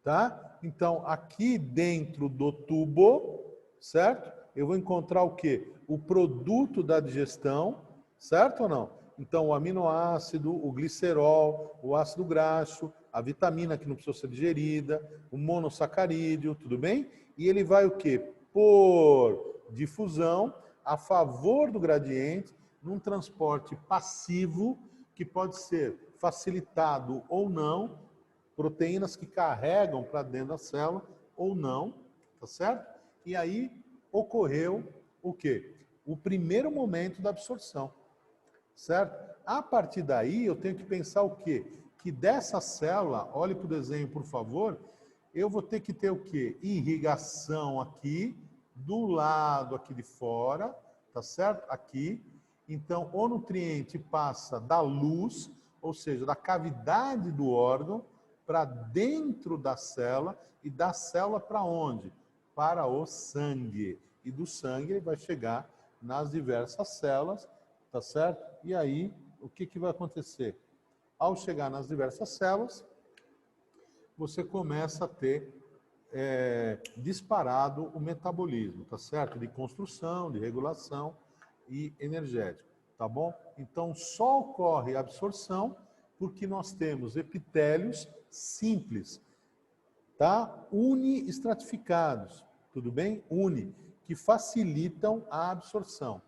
Tá? Então, aqui dentro do tubo, certo? Eu vou encontrar o quê? O produto da digestão, certo ou não? Então, o aminoácido, o glicerol, o ácido graxo, a vitamina que não precisa ser digerida, o monossacarídeo, tudo bem? E ele vai o quê? Por difusão, a favor do gradiente, num transporte passivo, que pode ser facilitado ou não, proteínas que carregam para dentro da célula ou não, tá certo? E aí ocorreu o quê? O primeiro momento da absorção, certo? A partir daí eu tenho que pensar o quê? Que dessa célula, olhe para o desenho, por favor, eu vou ter que ter o quê? Irrigação aqui, do lado aqui de fora, tá certo? Aqui. Então, o nutriente passa da luz, ou seja, da cavidade do órgão, para dentro da célula, e da célula para onde? Para o sangue. E do sangue ele vai chegar nas diversas células, tá certo? E aí, o que vai acontecer? Ao chegar nas diversas células, você começa a ter disparado o metabolismo, tá certo? De construção, de regulação e energético, tá bom? Então, só ocorre a absorção porque nós temos epitélios simples, tá? Uni-estratificados, tudo bem? Que facilitam a absorção.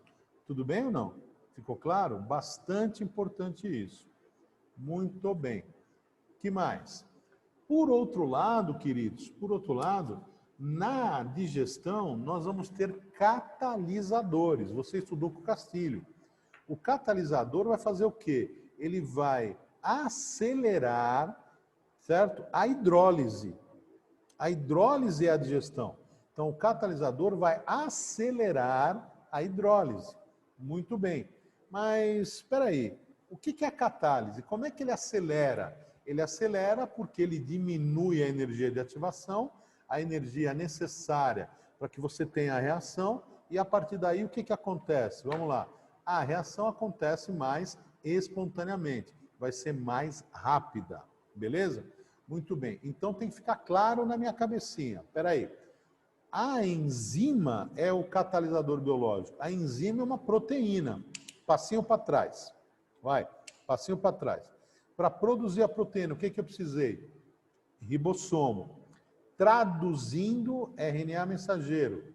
Tudo bem ou não? Ficou claro? Bastante importante isso. Muito bem. Que mais? Por outro lado, queridos, por outro lado, na digestão, nós vamos ter catalisadores. Você estudou com o Castilho. O catalisador vai fazer o quê? Ele vai acelerar, certo? A hidrólise. A hidrólise é a digestão. Então, o catalisador vai acelerar a hidrólise. Muito bem. Mas, espera aí, o que é a catálise? Como é que ele acelera? Ele acelera porque ele diminui a energia de ativação, a energia necessária para que você tenha a reação, e a partir daí o que acontece? Vamos lá. A reação acontece mais espontaneamente, vai ser mais rápida, beleza? Muito bem, então tem que ficar claro na minha cabecinha. Espera aí. A enzima é o catalisador biológico. A enzima é uma proteína. Passinho para trás. Vai, passinho para trás. Para produzir a proteína, o que eu precisei? Ribossomo. Traduzindo RNA mensageiro.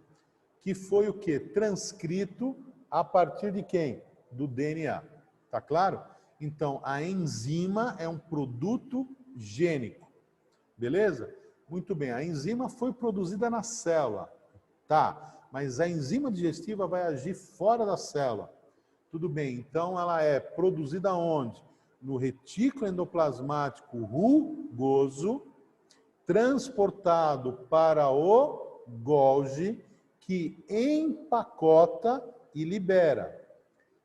Que foi o quê? Transcrito a partir de quem? Do DNA. Tá claro? Então, a enzima é um produto gênico. Beleza? Muito bem. A enzima foi produzida na célula. Tá. Mas a enzima digestiva vai agir fora da célula. Tudo bem, então ela é produzida onde? No retículo endoplasmático rugoso, transportado para o Golgi, que empacota e libera,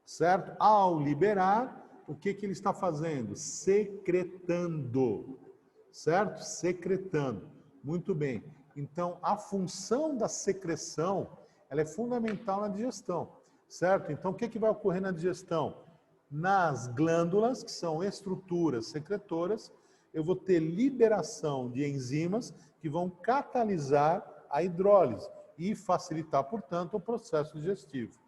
certo? Ao liberar, o que ele está fazendo? Secretando, certo? Secretando. Muito bem. Então, a função da secreção, ela é fundamental na digestão, certo? Então, o que vai ocorrer na digestão? Nas glândulas, que são estruturas secretoras, eu vou ter liberação de enzimas que vão catalisar a hidrólise e facilitar, portanto, o processo digestivo.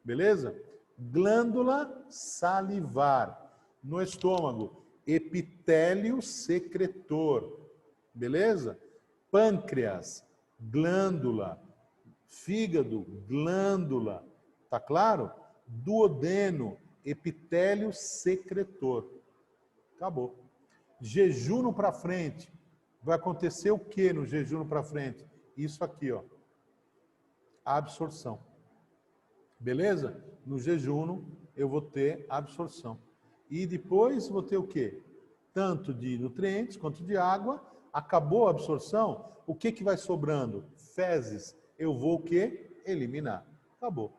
Beleza? Glândula salivar. No estômago, epitélio secretor. Beleza? Pâncreas, glândula. Fígado, glândula. Tá claro? Duodeno, epitélio secretor. Acabou. Jejum para frente. Vai acontecer o que no jejum para frente? Isso aqui, ó. Absorção. Beleza? No jejum eu vou ter absorção. E depois vou ter o quê? Tanto de nutrientes quanto de água. Acabou a absorção, o que vai sobrando? Fezes. Eu vou o quê? Eliminar. Acabou.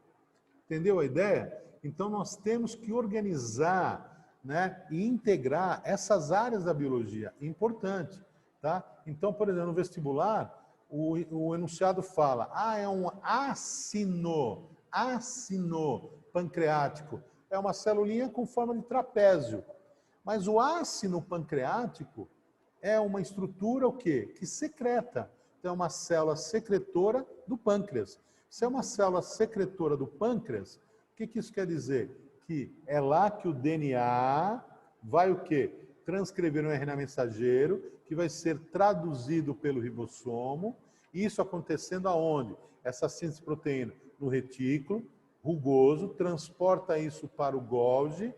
Entendeu a ideia? Então nós temos que organizar, né, e integrar essas áreas da biologia. Importante, tá? Então, por exemplo, no vestibular, o enunciado fala, é um acino pancreático. É uma celulinha com forma de trapézio. Mas o ácino pancreático é uma estrutura o quê? Que secreta. Então, é uma célula secretora do pâncreas. Se é uma célula secretora do pâncreas, o que isso quer dizer? Que é lá que o DNA vai o quê? Transcrever um RNA mensageiro, que vai ser traduzido pelo ribossomo. Isso acontecendo aonde? Essa síntese proteína no retículo rugoso, transporta isso para o Golgi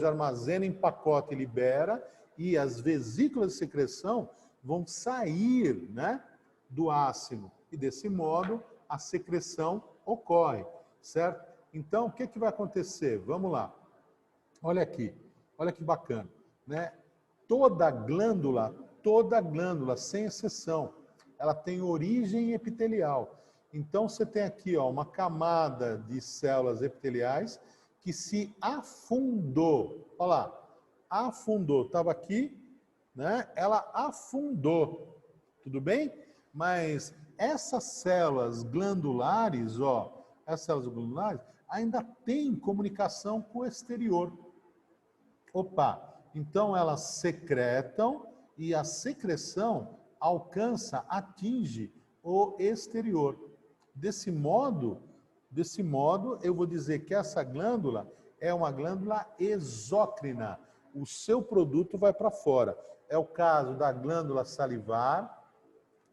armazena, empacota e libera, e as vesículas de secreção vão sair, né, do ácido. E desse modo, a secreção ocorre, certo? Então, o que vai acontecer? Vamos lá. Olha aqui, olha que bacana, né? Toda glândula, sem exceção, ela tem origem epitelial. Então, você tem aqui, ó, uma camada de células epiteliais que se afundou. Olha lá, afundou. Estava aqui, né? Ela afundou. Tudo bem? Mas essas células glandulares, ó, essas células glandulares ainda têm comunicação com o exterior. Opa, então elas secretam e a secreção alcança, atinge o exterior. Desse modo, eu vou dizer que essa glândula é uma glândula exócrina. O seu produto vai para fora. É o caso da glândula salivar,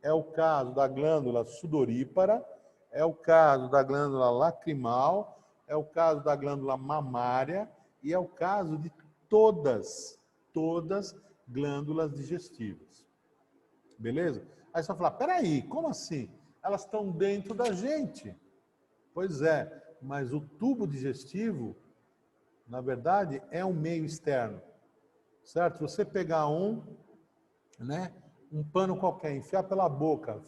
é o caso da glândula sudorípara, é o caso da glândula lacrimal, é o caso da glândula mamária e é o caso de todas glândulas digestivas. Beleza? Aí você vai falar, peraí, como assim? Elas estão dentro da gente. Pois é, mas o tubo digestivo, na verdade, é um meio externo. Certo? Você pegar né, um pano qualquer, enfiar pela boca,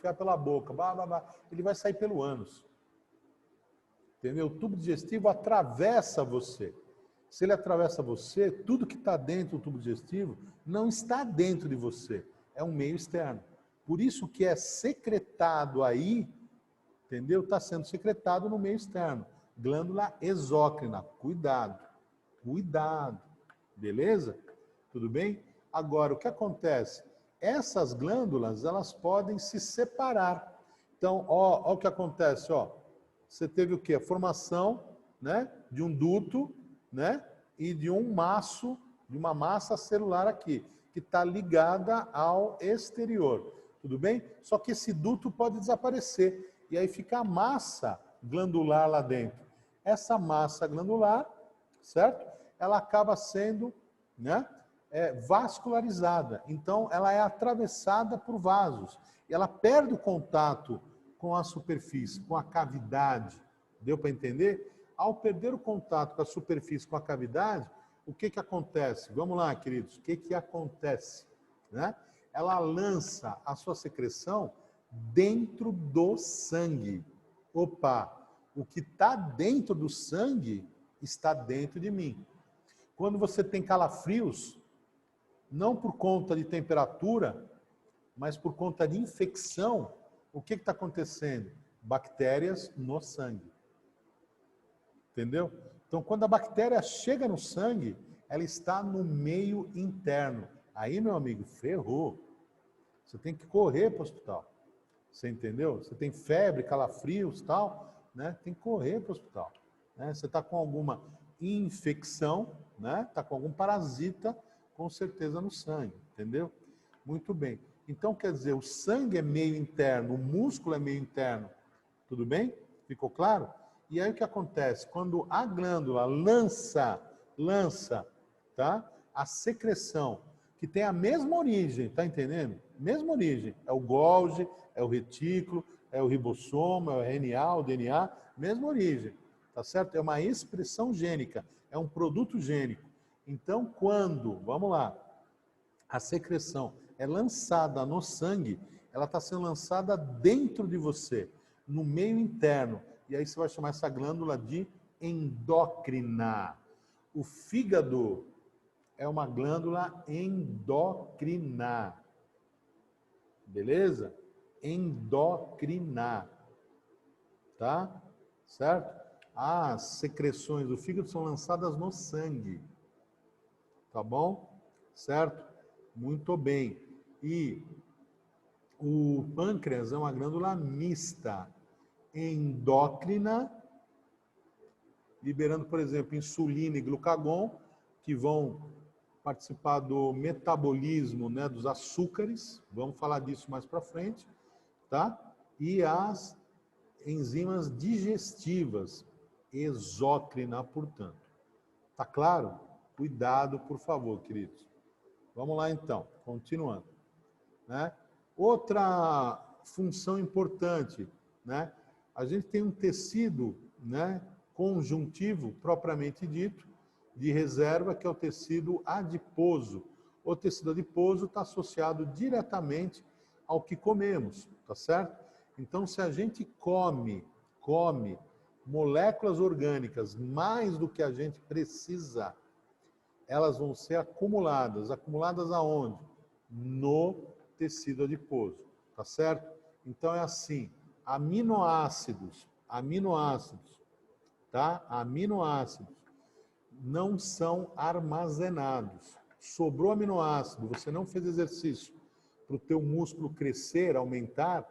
ele vai sair pelo ânus. Entendeu? O tubo digestivo atravessa você. Se ele atravessa você, tudo que está dentro do tubo digestivo não está dentro de você. É um meio externo. Por isso que é secretado aí, entendeu? Está sendo secretado no meio externo. Glândula exócrina. Cuidado. Cuidado. Beleza? Tudo bem? Agora, o que acontece? Essas glândulas, elas podem se separar. Então, ó o que acontece, ó. Você teve o quê? A formação, né, de um duto, né, e de um maço, de uma massa celular aqui, que está ligada ao exterior. Tudo bem? Só que esse duto pode desaparecer. E aí fica a massa glandular lá dentro. Essa massa glandular, certo? Ela acaba sendo, né, vascularizada. Então, ela é atravessada por vasos. E ela perde o contato com a superfície, com a cavidade. Deu para entender? Ao perder o contato com a superfície, com a cavidade, o que acontece? Vamos lá, queridos, o que acontece? Né? Ela lança a sua secreção dentro do sangue. Opa, o que está dentro do sangue está dentro de mim. Quando você tem calafrios, não por conta de temperatura, mas por conta de infecção, o que está acontecendo? Bactérias no sangue. Entendeu? Então, quando a bactéria chega no sangue, ela está no meio interno. Aí, meu amigo, ferrou. Você tem que correr para o hospital. Você entendeu? Você tem febre, calafrios e tal, né? Tem que correr para o hospital. Né? Você está com alguma infecção, né? Está com algum parasita, com certeza, no sangue. Entendeu? Muito bem. Então, quer dizer, o sangue é meio interno, o músculo é meio interno. Tudo bem? Ficou claro? E aí o que acontece? Quando a glândula lança, tá? A secreção, que tem a mesma origem, tá entendendo? Mesma origem. É o Golgi, é o retículo, é o ribossomo, é o RNA, o DNA, mesma origem, tá certo? É uma expressão gênica, é um produto gênico. Então, quando, vamos lá, a secreção é lançada no sangue, ela está sendo lançada dentro de você, no meio interno. E aí você vai chamar essa glândula de endócrina. O fígado é uma glândula endócrina. Beleza? Endócrina. Tá? Certo? As secreções do fígado são lançadas no sangue. Tá bom? Certo? Muito bem. E o pâncreas é uma glândula mista, endócrina, liberando, por exemplo, insulina e glucagon, que vão participar do metabolismo, né, dos açúcares, vamos falar disso mais para frente, tá? E as enzimas digestivas, exócrina, portanto. Tá claro? Cuidado, por favor, queridos. Vamos lá, então, continuando. Né? Outra função importante, né? A gente tem um tecido, né, conjuntivo, propriamente dito, de reserva, que é o tecido adiposo. O tecido adiposo está associado diretamente ao que comemos, tá certo? Então, se a gente come moléculas orgânicas mais do que a gente precisa, elas vão ser acumuladas. Acumuladas aonde? No tecido adiposo, tá certo? Então é assim, aminoácidos, tá? Aminoácidos não são armazenados. Sobrou aminoácido, você não fez exercício para o teu músculo crescer, aumentar,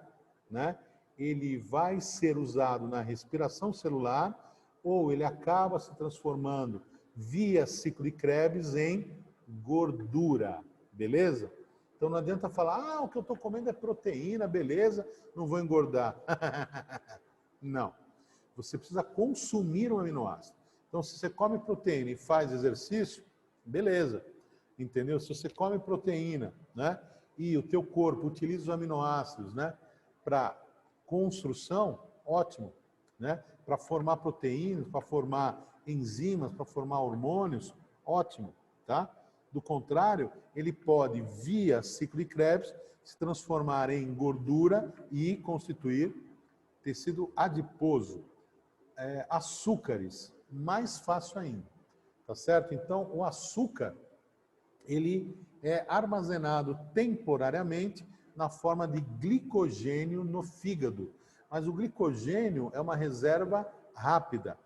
né? Ele vai ser usado na respiração celular ou ele acaba se transformando via ciclo de Krebs em gordura, beleza? Então não adianta falar, o que eu estou comendo é proteína, beleza, não vou engordar. Não. Você precisa consumir um aminoácido. Então, se você come proteína e faz exercício, beleza. Entendeu? Se você come proteína, né, e o teu corpo utiliza os aminoácidos, né, para construção, ótimo, né? Para formar proteínas, para formar enzimas, para formar hormônios, ótimo, tá? Do contrário, ele pode, via ciclo de Krebs, se transformar em gordura e constituir tecido adiposo. Açúcares, mais fácil ainda, tá certo? Então, o açúcar, ele é armazenado temporariamente na forma de glicogênio no fígado. Mas o glicogênio é uma reserva rápida,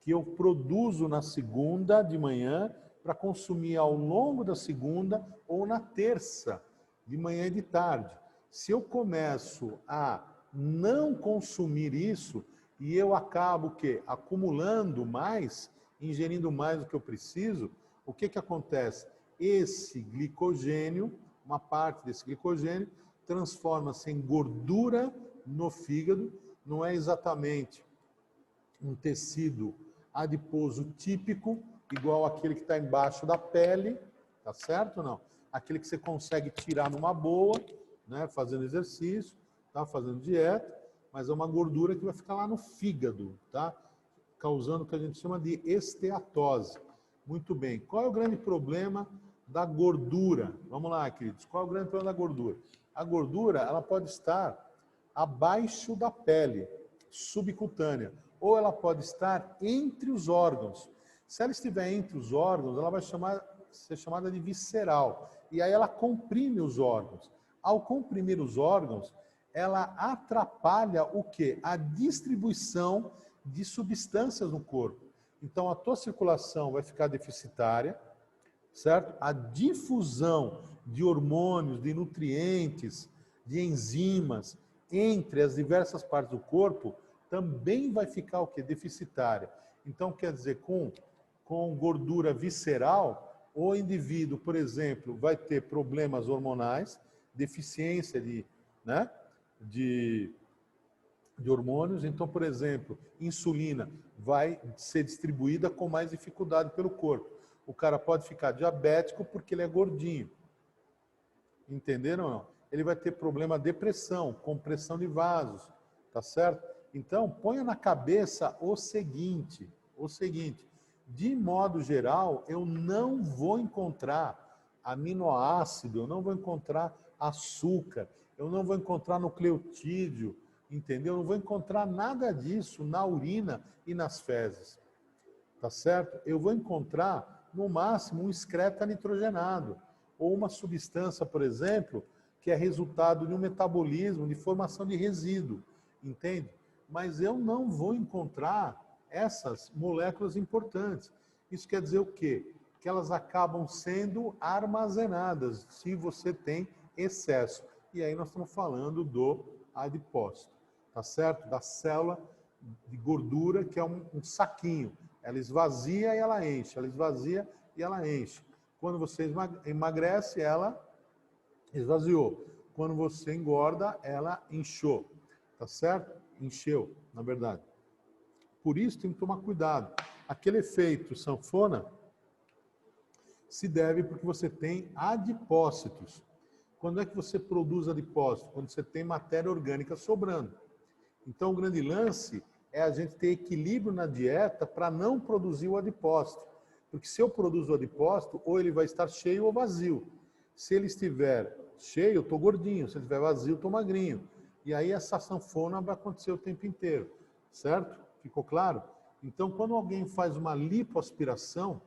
que eu produzo na segunda de manhã para consumir ao longo da segunda ou na terça, de manhã e de tarde. Se eu começo a não consumir isso, e eu acabo o quê? Acumulando mais, ingerindo mais do que eu preciso, o que acontece? Esse glicogênio, uma parte desse glicogênio, transforma-se em gordura no fígado, não é exatamente um tecido adiposo típico, igual aquele que está embaixo da pele, tá certo ou não? Aquele que você consegue tirar numa boa, né, fazendo exercício, tá, fazendo dieta, mas é uma gordura que vai ficar lá no fígado, tá? causando o que a gente chama de esteatose. Muito bem. Qual é o grande problema da gordura? Vamos lá, queridos. Qual é o grande problema da gordura? A gordura, ela pode estar abaixo da pele, subcutânea, ou ela pode estar entre os órgãos. Se ela estiver entre os órgãos, ela vai ser chamada de visceral. E aí ela comprime os órgãos. Ao comprimir os órgãos, ela atrapalha o quê? A distribuição de substâncias no corpo. Então, a tua circulação vai ficar deficitária, certo? A difusão de hormônios, de nutrientes, de enzimas entre as diversas partes do corpo também vai ficar o quê? Deficitária. Então, quer dizer, com gordura visceral, o indivíduo, por exemplo, vai ter problemas hormonais, deficiência de hormônios. Então, por exemplo, insulina vai ser distribuída com mais dificuldade pelo corpo. O cara pode ficar diabético porque ele é gordinho. Entenderam ou não? Ele vai ter problema de depressão, compressão de vasos, tá certo? Então, ponha na cabeça o seguinte, de modo geral, eu não vou encontrar aminoácido, eu não vou encontrar açúcar, eu não vou encontrar nucleotídeo, entendeu? Eu não vou encontrar nada disso na urina e nas fezes, tá certo? Eu vou encontrar, no máximo, um excreta nitrogenado, ou uma substância, por exemplo, que é resultado de um metabolismo, de formação de resíduo, entende? Mas eu não vou encontrar essas moléculas importantes. Isso quer dizer o quê? Que elas acabam sendo armazenadas se você tem excesso. E aí nós estamos falando do adipócito, tá certo? Da célula de gordura, que é um saquinho. Ela esvazia e ela enche, ela esvazia e ela enche. Quando você emagrece, ela esvaziou. Quando você engorda, ela inchou, tá certo? Encheu, na verdade. Por isso tem que tomar cuidado. Aquele efeito sanfona se deve porque você tem adipócitos. Quando é que você produz adipócitos? Quando você tem matéria orgânica sobrando. Então, o grande lance é a gente ter equilíbrio na dieta para não produzir o adipócito. Porque se eu produzo o adipócito, ou ele vai estar cheio ou vazio. Se ele estiver cheio, eu estou gordinho. Se ele estiver vazio, eu estou magrinho. E aí essa sanfona vai acontecer o tempo inteiro. Certo? Ficou claro? Então, quando alguém faz uma lipoaspiração,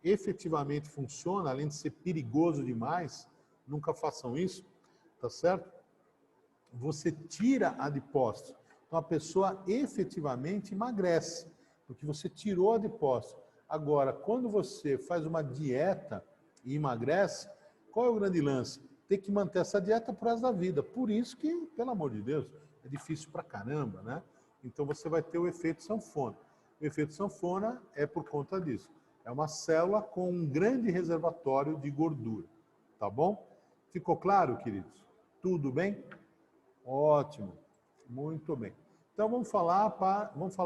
efetivamente funciona, além de ser perigoso demais, nunca façam isso, tá certo? Você tira adipócito. Então, a pessoa efetivamente emagrece, porque você tirou adipócito. Agora, quando você faz uma dieta e emagrece, qual é o grande lance? Tem que manter essa dieta pro resto da vida. Por isso que, pelo amor de Deus, é difícil pra caramba, né? Então, você vai ter o efeito sanfona. O efeito sanfona é por conta disso. É uma célula com um grande reservatório de gordura. Tá bom? Ficou claro, queridos? Tudo bem? Ótimo. Muito bem. Então, vamos falar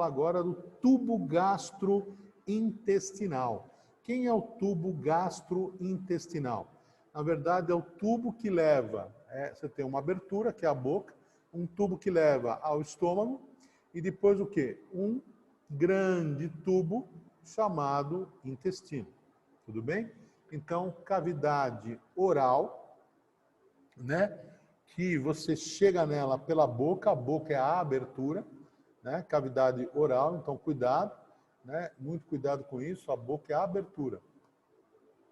agora do tubo gastrointestinal. Quem é o tubo gastrointestinal? Na verdade, é o tubo que leva... você tem uma abertura, que é a boca, um tubo que leva ao estômago, e depois o quê? Um grande tubo chamado intestino. Tudo bem? Então, cavidade oral, né? Que você chega nela pela boca, a boca é a abertura, né? Cavidade oral, então cuidado, né? Muito cuidado com isso, a boca é a abertura,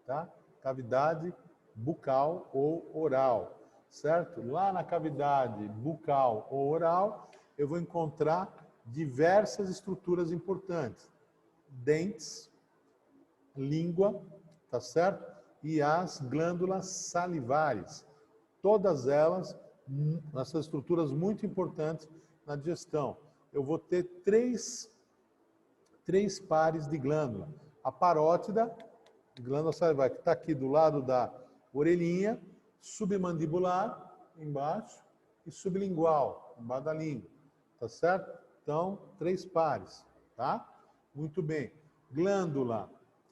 tá? Cavidade bucal ou oral, certo? Lá na cavidade bucal ou oral, eu vou encontrar diversas estruturas importantes. Dentes, língua, tá certo? E as glândulas salivares. Todas elas, essas estruturas muito importantes na digestão. Eu vou ter três pares de glândula. A parótida, glândula salivar, que está aqui do lado da orelhinha, submandibular, embaixo, e sublingual, embaixo da língua. Tá certo? Então, 3 pares, tá? Muito bem. Glândula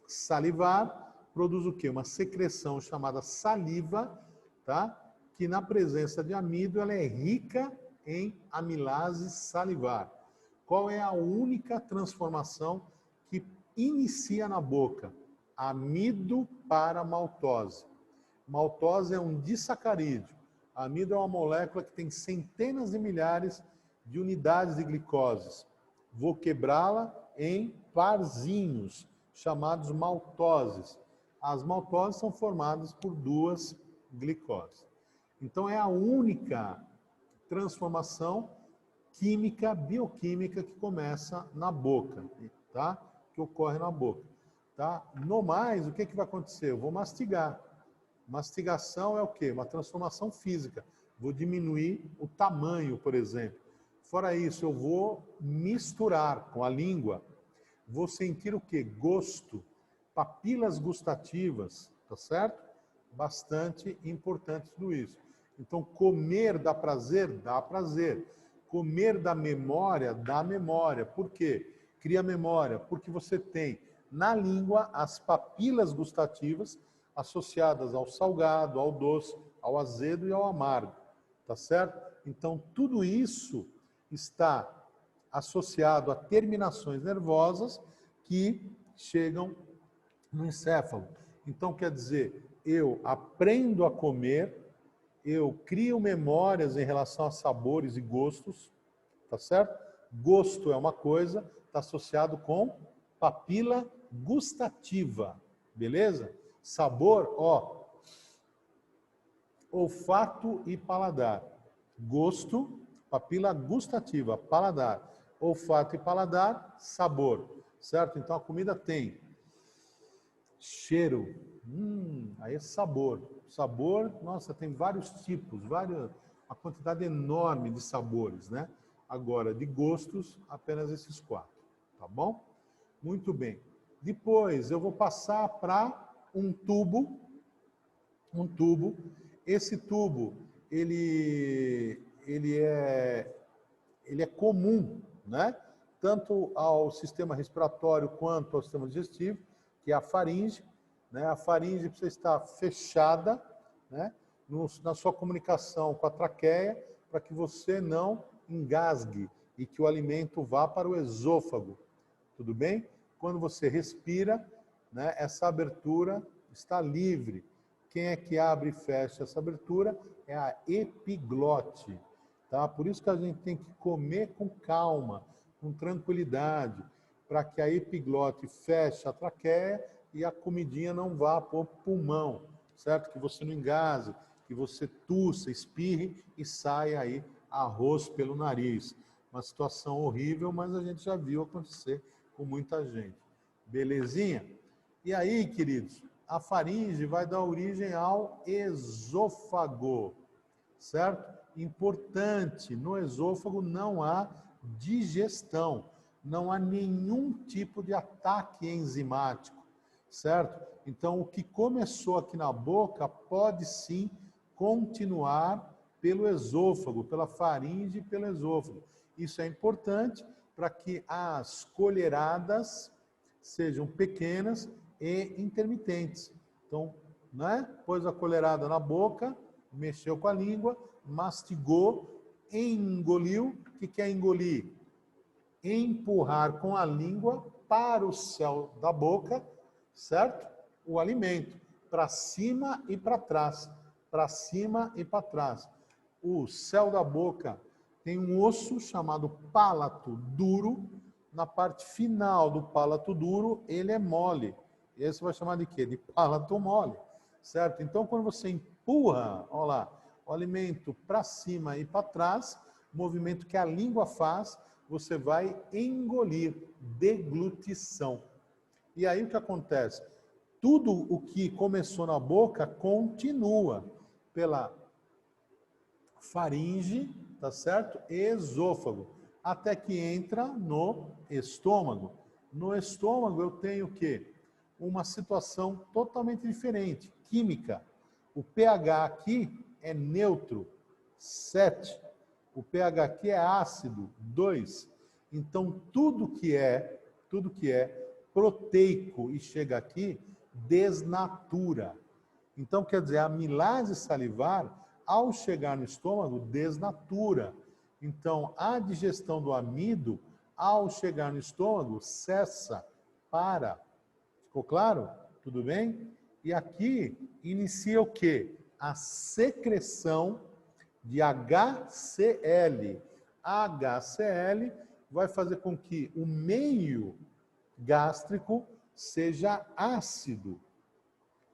salivar produz o quê? Uma secreção chamada saliva, tá? Que na presença de amido ela é rica em amilase salivar. Qual é a única transformação que inicia na boca? Amido para maltose. Maltose é um disacarídeo. A amido é uma molécula que tem centenas de milhares de unidades de glicose. Vou quebrá-la em parzinhos, chamados maltoses. As maltoses são formadas por duas glicoses. Então, é a única transformação química, bioquímica que começa na boca, tá? Que ocorre na boca, tá? No mais, o que vai acontecer? Eu vou mastigar. Mastigação é o quê? Uma transformação física. Vou diminuir o tamanho, por exemplo. Fora isso, eu vou misturar com a língua. Vou sentir o quê? Gosto. Papilas gustativas, tá certo? Bastante importante tudo isso. Então, comer dá prazer? Dá prazer. Comer dá memória? Dá memória. Por quê? Cria memória. Porque você tem na língua as papilas gustativas associadas ao salgado, ao doce, ao azedo e ao amargo. Tá certo? Então, tudo isso está associado a terminações nervosas que chegam no encéfalo. Então, quer dizer, eu aprendo a comer, eu crio memórias em relação a sabores e gostos, tá certo? Gosto é uma coisa, está associado com papila gustativa, beleza? Sabor, ó, olfato e paladar. Gosto, papila gustativa, paladar. Olfato e paladar, sabor, certo? Então a comida tem cheiro, aí é sabor. Sabor, nossa, tem vários tipos, uma quantidade enorme de sabores, né? Agora, de gostos, apenas esses 4, tá bom? Muito bem. Depois, eu vou passar para um tubo. Esse tubo, ele é comum, né? Tanto ao sistema respiratório quanto ao sistema digestivo, que é a faringe, né? A faringe precisa estar fechada, né? Na sua comunicação com a traqueia, para que você não engasgue e que o alimento vá para o esôfago. Tudo bem? Quando você respira, né, essa abertura está livre. Quem é que abre e fecha essa abertura? É a epiglote. Tá? Por isso que a gente tem que comer com calma, com tranquilidade, para que a epiglote feche a traqueia e a comidinha não vá para o pulmão, certo? Que você não engase, que você tussa, espirre e saia aí arroz pelo nariz. Uma situação horrível, mas a gente já viu acontecer com muita gente. Belezinha? E aí, queridos, a faringe vai dar origem ao esôfago, certo? Importante, no esôfago não há digestão, não há nenhum tipo de ataque enzimático, certo? Então, o que começou aqui na boca pode sim continuar pelo esôfago, pela faringe e pelo esôfago. Isso é importante para que as colheradas sejam pequenas e intermitentes. Então, né? Pôs a colherada na boca, mexeu com a língua, mastigou, engoliu. O que é engolir? Empurrar com a língua para o céu da boca, certo? O alimento, para cima e para trás, para cima e para trás. O céu da boca tem um osso chamado palato duro. Na parte final do palato duro, ele é mole. Esse vai chamar de quê? De palato mole, certo? Então, quando você empurra, olha lá, o alimento para cima e para trás, movimento que a língua faz, você vai engolir, deglutição. E aí o que acontece? Tudo o que começou na boca continua pela faringe, tá certo? Esôfago, até que entra no estômago. No estômago eu tenho o quê? Uma situação totalmente diferente, química. O pH aqui é neutro, 7. O pH aqui é ácido, 2. Então, tudo que é proteico e chega aqui, desnatura. Então, quer dizer, a amilase salivar, ao chegar no estômago, desnatura. Então, a digestão do amido Ao chegar no estômago, cessa, para. Ficou claro? Tudo bem? E aqui inicia o quê? A secreção de HCl. HCl vai fazer com que o meio gástrico seja ácido.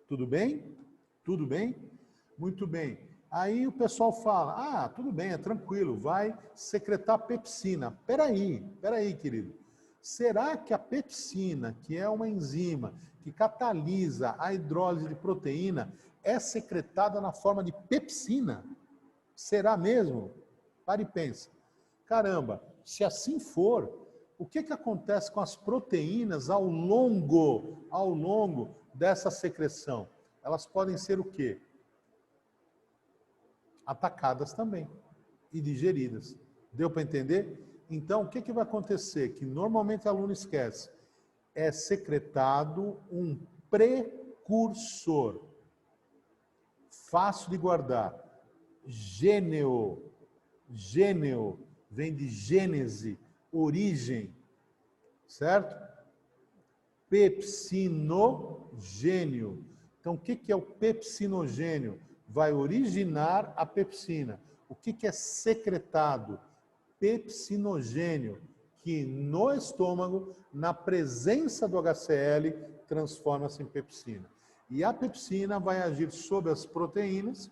Tudo bem? Tudo bem? Muito bem. Aí o pessoal fala, tudo bem, é tranquilo, vai secretar pepsina. Peraí, querido. Será que a pepsina, que é uma enzima que catalisa a hidrólise de proteína, é secretada na forma de pepsina? Será mesmo? Para e pensa. Caramba, se assim for, o que acontece com as proteínas ao longo dessa secreção? Elas podem ser o quê? Atacadas também e digeridas. Deu para entender? Então, o que vai acontecer? Que normalmente o aluno esquece. É secretado um precursor. Fácil de guardar. Gêneo. Gêneo vem de gênese, origem. Certo? Pepsinogênio. Então, o que é o pepsinogênio? Vai originar a pepsina. O que é secretado? Pepsinogênio, que no estômago, na presença do HCl, transforma-se em pepsina. E a pepsina vai agir sobre as proteínas,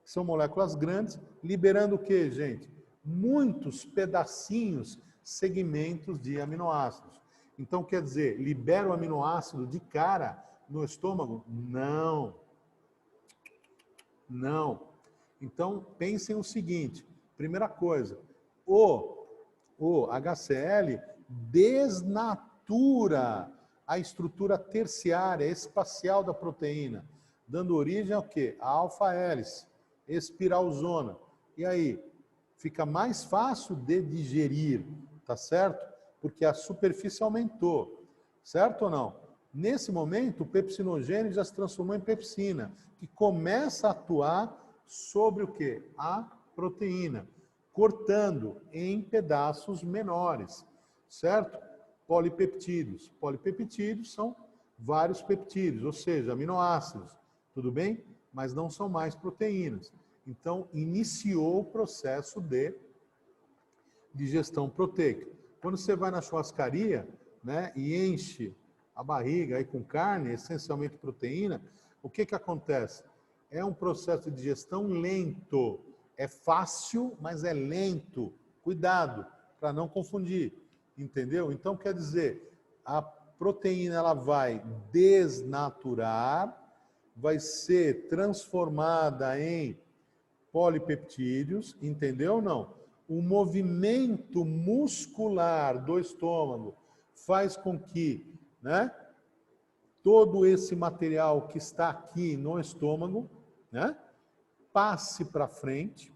que são moléculas grandes, liberando o que, gente? Muitos pedacinhos, segmentos de aminoácidos. Então, quer dizer, libera o aminoácido de cara no estômago? Não. Não. Então, pensem o seguinte. Primeira coisa, o HCl desnatura a estrutura terciária, espacial da proteína, dando origem ao quê? A alfa-hélice, espiralzona. E aí, fica mais fácil de digerir, tá certo? Porque a superfície aumentou, certo ou não? Nesse momento, o pepsinogênio já se transformou em pepsina, que começa a atuar sobre o quê? A proteína, cortando em pedaços menores, certo? Polipeptídeos. Polipeptídeos são vários peptídeos, ou seja, aminoácidos, tudo bem? Mas não são mais proteínas. Então, iniciou o processo de digestão proteica. Quando você vai na churrascaria, né, e enche a barriga aí com carne, essencialmente proteína, o que acontece? É um processo de digestão lento. É fácil, mas é lento. Cuidado, para não confundir. Entendeu? Então, quer dizer, a proteína ela vai desnaturar, vai ser transformada em polipeptídeos, entendeu ou não? O movimento muscular do estômago faz com que, né, todo esse material que está aqui no estômago, né, passe para frente,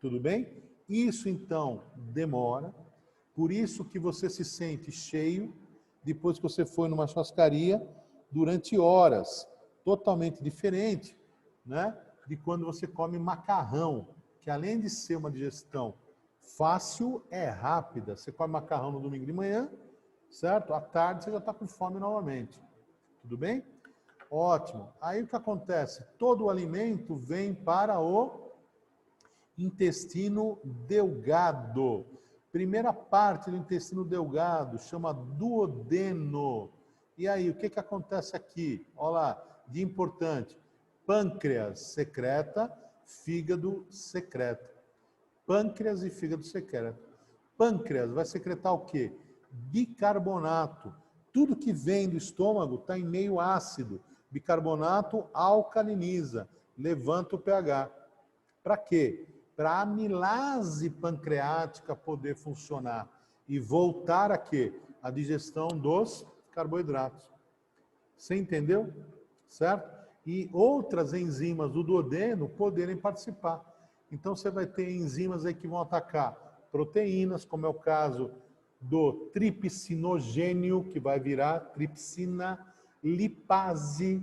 tudo bem? Isso, então, demora. Por isso que você se sente cheio depois que você foi numa churrascaria durante horas. Totalmente diferente, né, de quando você come macarrão, que além de ser uma digestão fácil, é rápida. Você come macarrão no domingo de manhã, certo? À tarde você já está com fome novamente. Tudo bem? Ótimo. Aí o que acontece? Todo o alimento vem para o intestino delgado. Primeira parte do intestino delgado chama duodeno. E aí, o que acontece aqui? Olha lá, de importante. Pâncreas secreta, fígado secreta. Pâncreas e fígado secreta. Pâncreas vai secretar o quê? Bicarbonato. Tudo que vem do estômago está em meio ácido. Bicarbonato alcaliniza, levanta o pH. Para quê? Para a amilase pancreática poder funcionar e voltar a quê? A digestão dos carboidratos. Você entendeu? Certo? E outras enzimas do duodeno poderem participar. Então você vai ter enzimas aí que vão atacar proteínas, como é o caso do tripsinogênio, que vai virar tripsina lipase,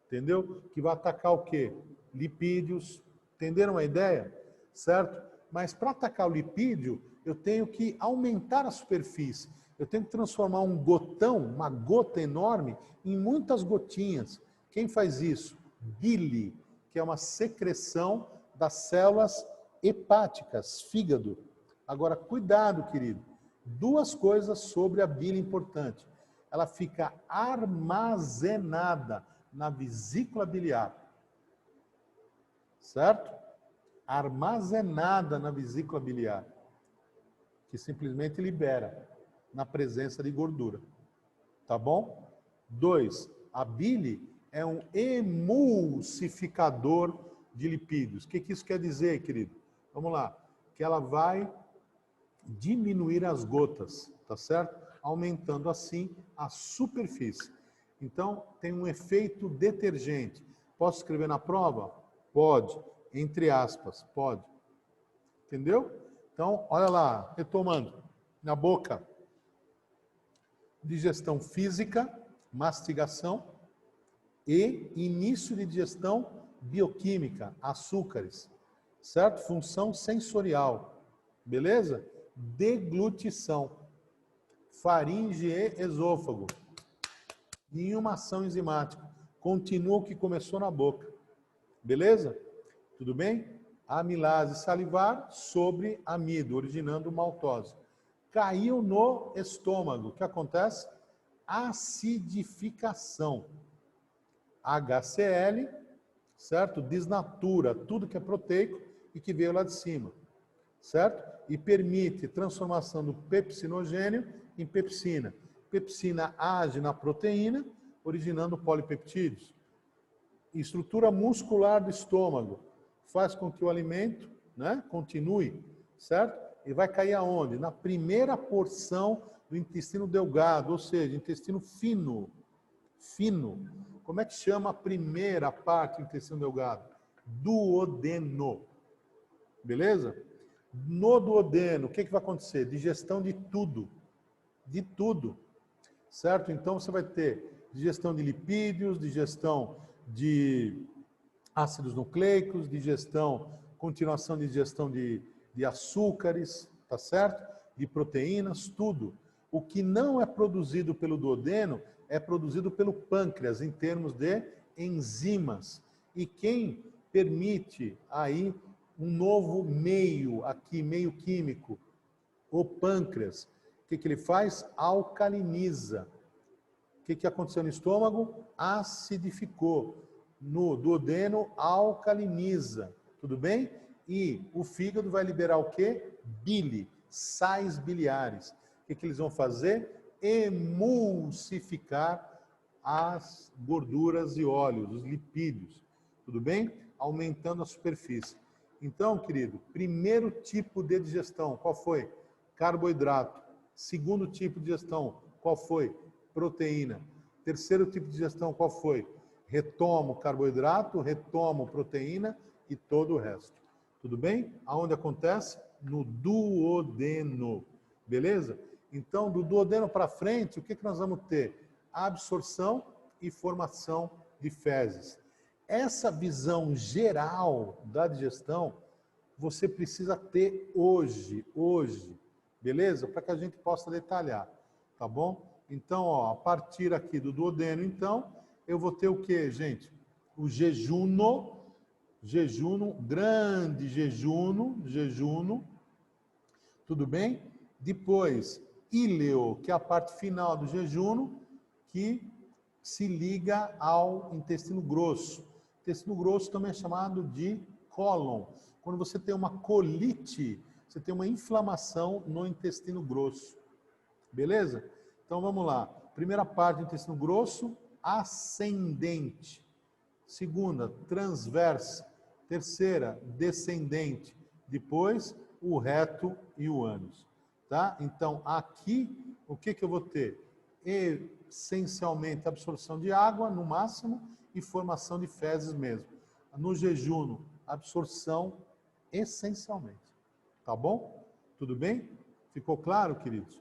entendeu? Que vai atacar o quê? Lipídios. Entenderam a ideia? Certo? Mas para atacar o lipídio, eu tenho que aumentar a superfície. Eu tenho que transformar um gotão, uma gota enorme, em muitas gotinhas. Quem faz isso? Bile, que é uma secreção das células hepáticas, fígado. Agora, cuidado, querido. Duas coisas sobre a bile importante. Ela fica armazenada na vesícula biliar. Certo? Armazenada na vesícula biliar, que simplesmente libera na presença de gordura. Tá bom? 2. A bile é um emulsificador de lipídios. O que isso quer dizer, querido? Vamos lá. Que ela vai diminuir as gotas, tá certo? Aumentando assim a superfície. Então, tem um efeito detergente. Posso escrever na prova? Pode. Entre aspas, pode. Entendeu? Então, olha lá, retomando. Na boca, digestão física, mastigação e início de digestão bioquímica, açúcares. Certo? Função sensorial. Beleza? Deglutição. Faringe e esôfago. E uma ação enzimática. Continua o que começou na boca. Beleza? Tudo bem? Amilase salivar sobre amido, originando maltose. Caiu no estômago. O que acontece? Acidificação. HCl, certo? Desnatura tudo que é proteico e que veio lá de cima. Certo? E permite transformação do pepsinogênio em pepsina. Pepsina age na proteína, originando polipeptídeos. Estrutura muscular do estômago faz com que o alimento, né, continue, certo? E vai cair aonde? Na primeira porção do intestino delgado, ou seja, intestino fino. Fino. Como é que chama a primeira parte do intestino delgado? Duodeno. Beleza? No duodeno, o que vai acontecer? Digestão de tudo. De tudo. Certo? Então, você vai ter digestão de lipídios, digestão de ácidos nucleicos, continuação de digestão de açúcares, tá certo? De proteínas, tudo. O que não é produzido pelo duodeno é produzido pelo pâncreas, em termos de enzimas. E quem permite aí um novo meio aqui, meio químico, o pâncreas, o que ele faz? Alcaliniza. O que aconteceu no estômago? Acidificou. No duodeno, alcaliniza. Tudo bem? E o fígado vai liberar o quê? Bile, sais biliares. O que eles vão fazer? Emulsificar as gorduras e óleos, os lipídios. Tudo bem? Aumentando a superfície. Então, querido, primeiro tipo de digestão, qual foi? Carboidrato. Segundo tipo de digestão, qual foi? Proteína. Terceiro tipo de digestão, qual foi? Retomo carboidrato, retomo proteína e todo o resto. Tudo bem? Aonde acontece? No duodeno. Beleza? Então, do duodeno para frente, o que nós vamos ter? Absorção e formação de fezes. Essa visão geral da digestão, você precisa ter hoje. Beleza? Para que a gente possa detalhar. Tá bom? Então, ó, a partir aqui do duodeno, então, eu vou ter o quê, gente? O jejuno, grande jejuno, tudo bem? Depois, íleo, que é a parte final do jejuno, que se liga ao intestino grosso. O intestino grosso também é chamado de cólon. Quando você tem uma colite, você tem uma inflamação no intestino grosso. Beleza? Então, vamos lá. Primeira parte do intestino grosso, ascendente. Segunda, transversa. Terceira, descendente. Depois, o reto e o ânus. Tá? Então, aqui, o que eu vou ter? Essencialmente, absorção de água, no máximo, e formação de fezes mesmo. No jejuno, absorção essencialmente. Tá bom? Tudo bem? Ficou claro, queridos?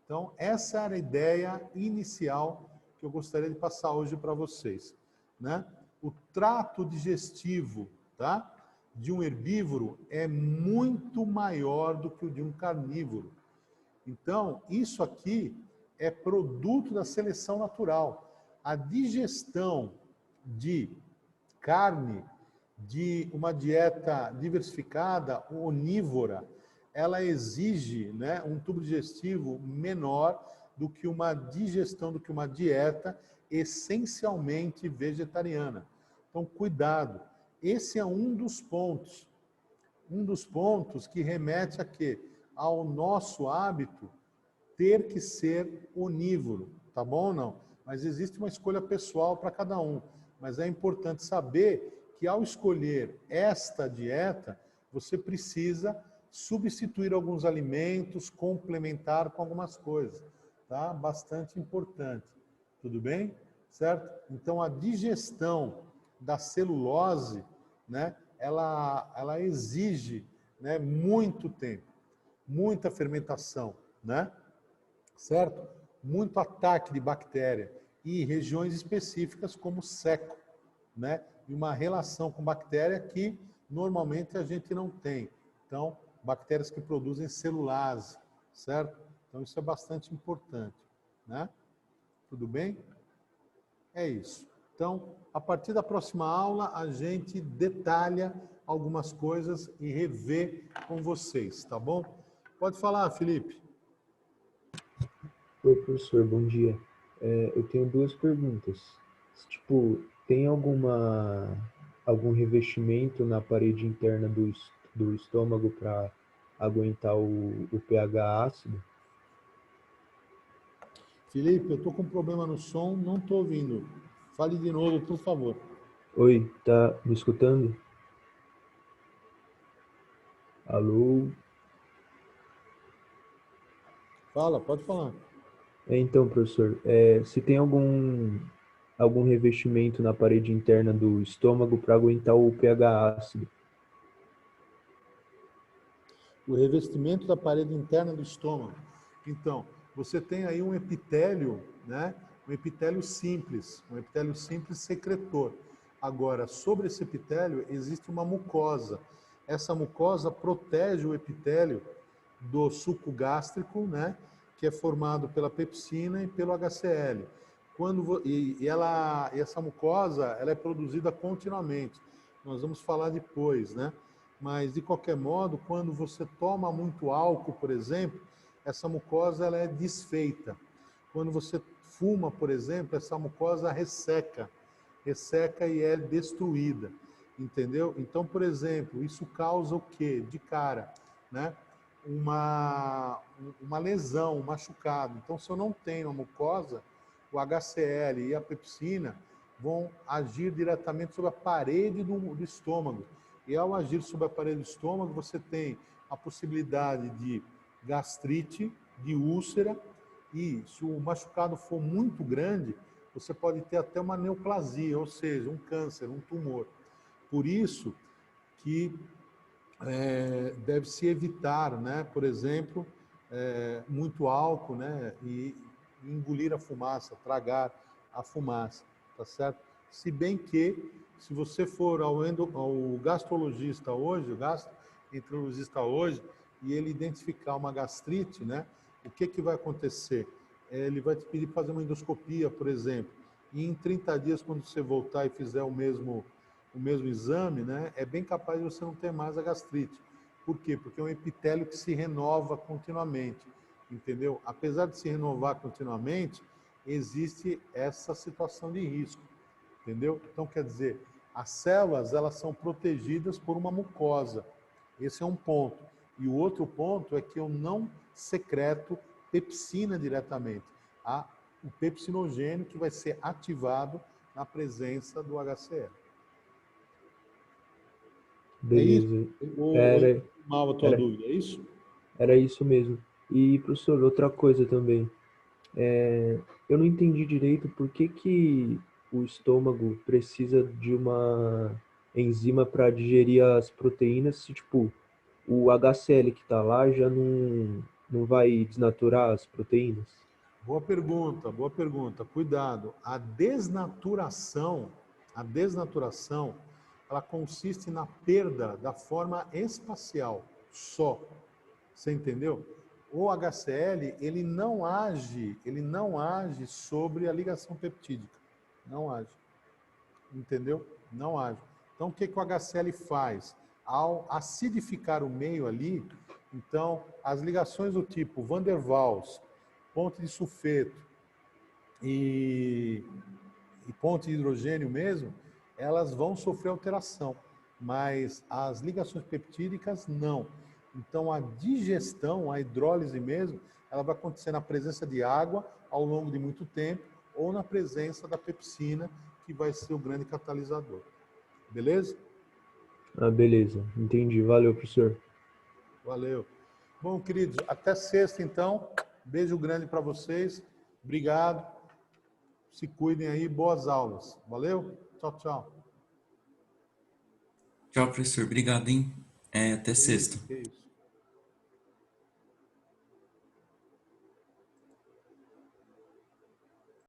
Então, essa era a ideia inicial que eu gostaria de passar hoje para vocês, né? O trato digestivo, tá? de um herbívoro é muito maior do que o de um carnívoro. Então, isso aqui é produto da seleção natural. A digestão de carne, de uma dieta diversificada, onívora, ela exige, né, um tubo digestivo menor do que uma digestão, do que uma dieta essencialmente vegetariana. Então, cuidado. Esse é um dos pontos que remete a quê? Ao nosso hábito ter que ser onívoro, tá bom ou não? Mas existe uma escolha pessoal para cada um. Mas é importante saber que ao escolher esta dieta, você precisa substituir alguns alimentos, complementar com algumas coisas, tá? Bastante importante. Tudo bem? Certo? Então a digestão da celulose, né, ela exige, né, muito tempo, muita fermentação, né? Certo? Muito ataque de bactéria e regiões específicas como seco, né? E uma relação com bactéria que normalmente a gente não tem. Então, bactérias que produzem celulase, certo? Então, isso é bastante importante, né? Tudo bem? É isso. Então, a partir da próxima aula, a gente detalha algumas coisas e revê com vocês, tá bom? Pode falar, Felipe. Oi, professor, bom dia. Eu tenho duas perguntas. Tipo, tem algum revestimento na parede interna do estômago para aguentar o pH ácido? Felipe, eu estou com um problema no som, não estou ouvindo. Fale de novo, por favor. Oi, tá me escutando? Alô? Fala, pode falar. Então, professor, se tem algum revestimento na parede interna do estômago para aguentar o pH ácido? O revestimento da parede interna do estômago. Então, você tem aí um epitélio, né? Um epitélio simples secretor. Agora, sobre esse epitélio existe uma mucosa. Essa mucosa protege o epitélio do suco gástrico, né? Que é formado pela pepsina e pelo HCl. Essa mucosa, ela é produzida continuamente. Nós vamos falar depois, né? Mas, de qualquer modo, quando você toma muito álcool, por exemplo, essa mucosa ela é desfeita. Quando você fuma, por exemplo, essa mucosa resseca e é destruída, entendeu? Então, por exemplo, isso causa o quê? De cara, né? Uma lesão, um machucado. Então, se eu não tenho a mucosa, o HCl e a pepsina vão agir diretamente sobre a parede do estômago. E ao agir sobre a parede do estômago, você tem a possibilidade de gastrite, de úlcera, e se o machucado for muito grande, você pode ter até uma neoplasia, ou seja, um câncer, um tumor. Por isso que deve-se evitar, né, por exemplo, muito álcool, né, e engolir a fumaça, tragar a fumaça, tá certo? Se bem que, se você for ao gastrologista hoje, o gastroenterologista hoje, e ele identificar uma gastrite, né, o que vai acontecer? Ele vai te pedir para fazer uma endoscopia, por exemplo, e em 30 dias, quando você voltar e fizer o mesmo exame, né, é bem capaz de você não ter mais a gastrite. Por quê? Porque é um epitélio que se renova continuamente, entendeu? Apesar de se renovar continuamente, existe essa situação de risco, entendeu? Então, quer dizer, as células, elas são protegidas por uma mucosa. Esse é um ponto. E o outro ponto é que eu não secreto pepsina diretamente. Há o pepsinogênio que vai ser ativado na presença do HCl. Beleza. É isso? Ou Era, mal a tua era, dúvida, é isso? era isso mesmo. E, professor, outra coisa também. Eu não entendi direito por que o estômago precisa de uma enzima para digerir as proteínas, se, tipo, o HCl que está lá já não vai desnaturar as proteínas? Boa pergunta, boa pergunta. Cuidado. A desnaturação, ela consiste na perda da forma espacial só. Você entendeu? O HCl, ele não age sobre a ligação peptídica. Não age. Entendeu? Não age. Então, o que o HCl faz? Ao acidificar o meio ali, então, as ligações do tipo Van der Waals, ponte de sulfeto e ponte de hidrogênio mesmo, elas vão sofrer alteração, mas as ligações peptídicas não. Então, a digestão, a hidrólise mesmo, ela vai acontecer na presença de água ao longo de muito tempo ou na presença da pepsina, que vai ser o grande catalisador. Beleza? Ah, beleza. Entendi. Valeu, professor. Valeu. Bom, queridos, até sexta, então. Beijo grande para vocês. Obrigado. Se cuidem aí. Boas aulas. Valeu? Tchau, tchau. Tchau, professor. Obrigado, hein? Até Que sexta. isso, que isso.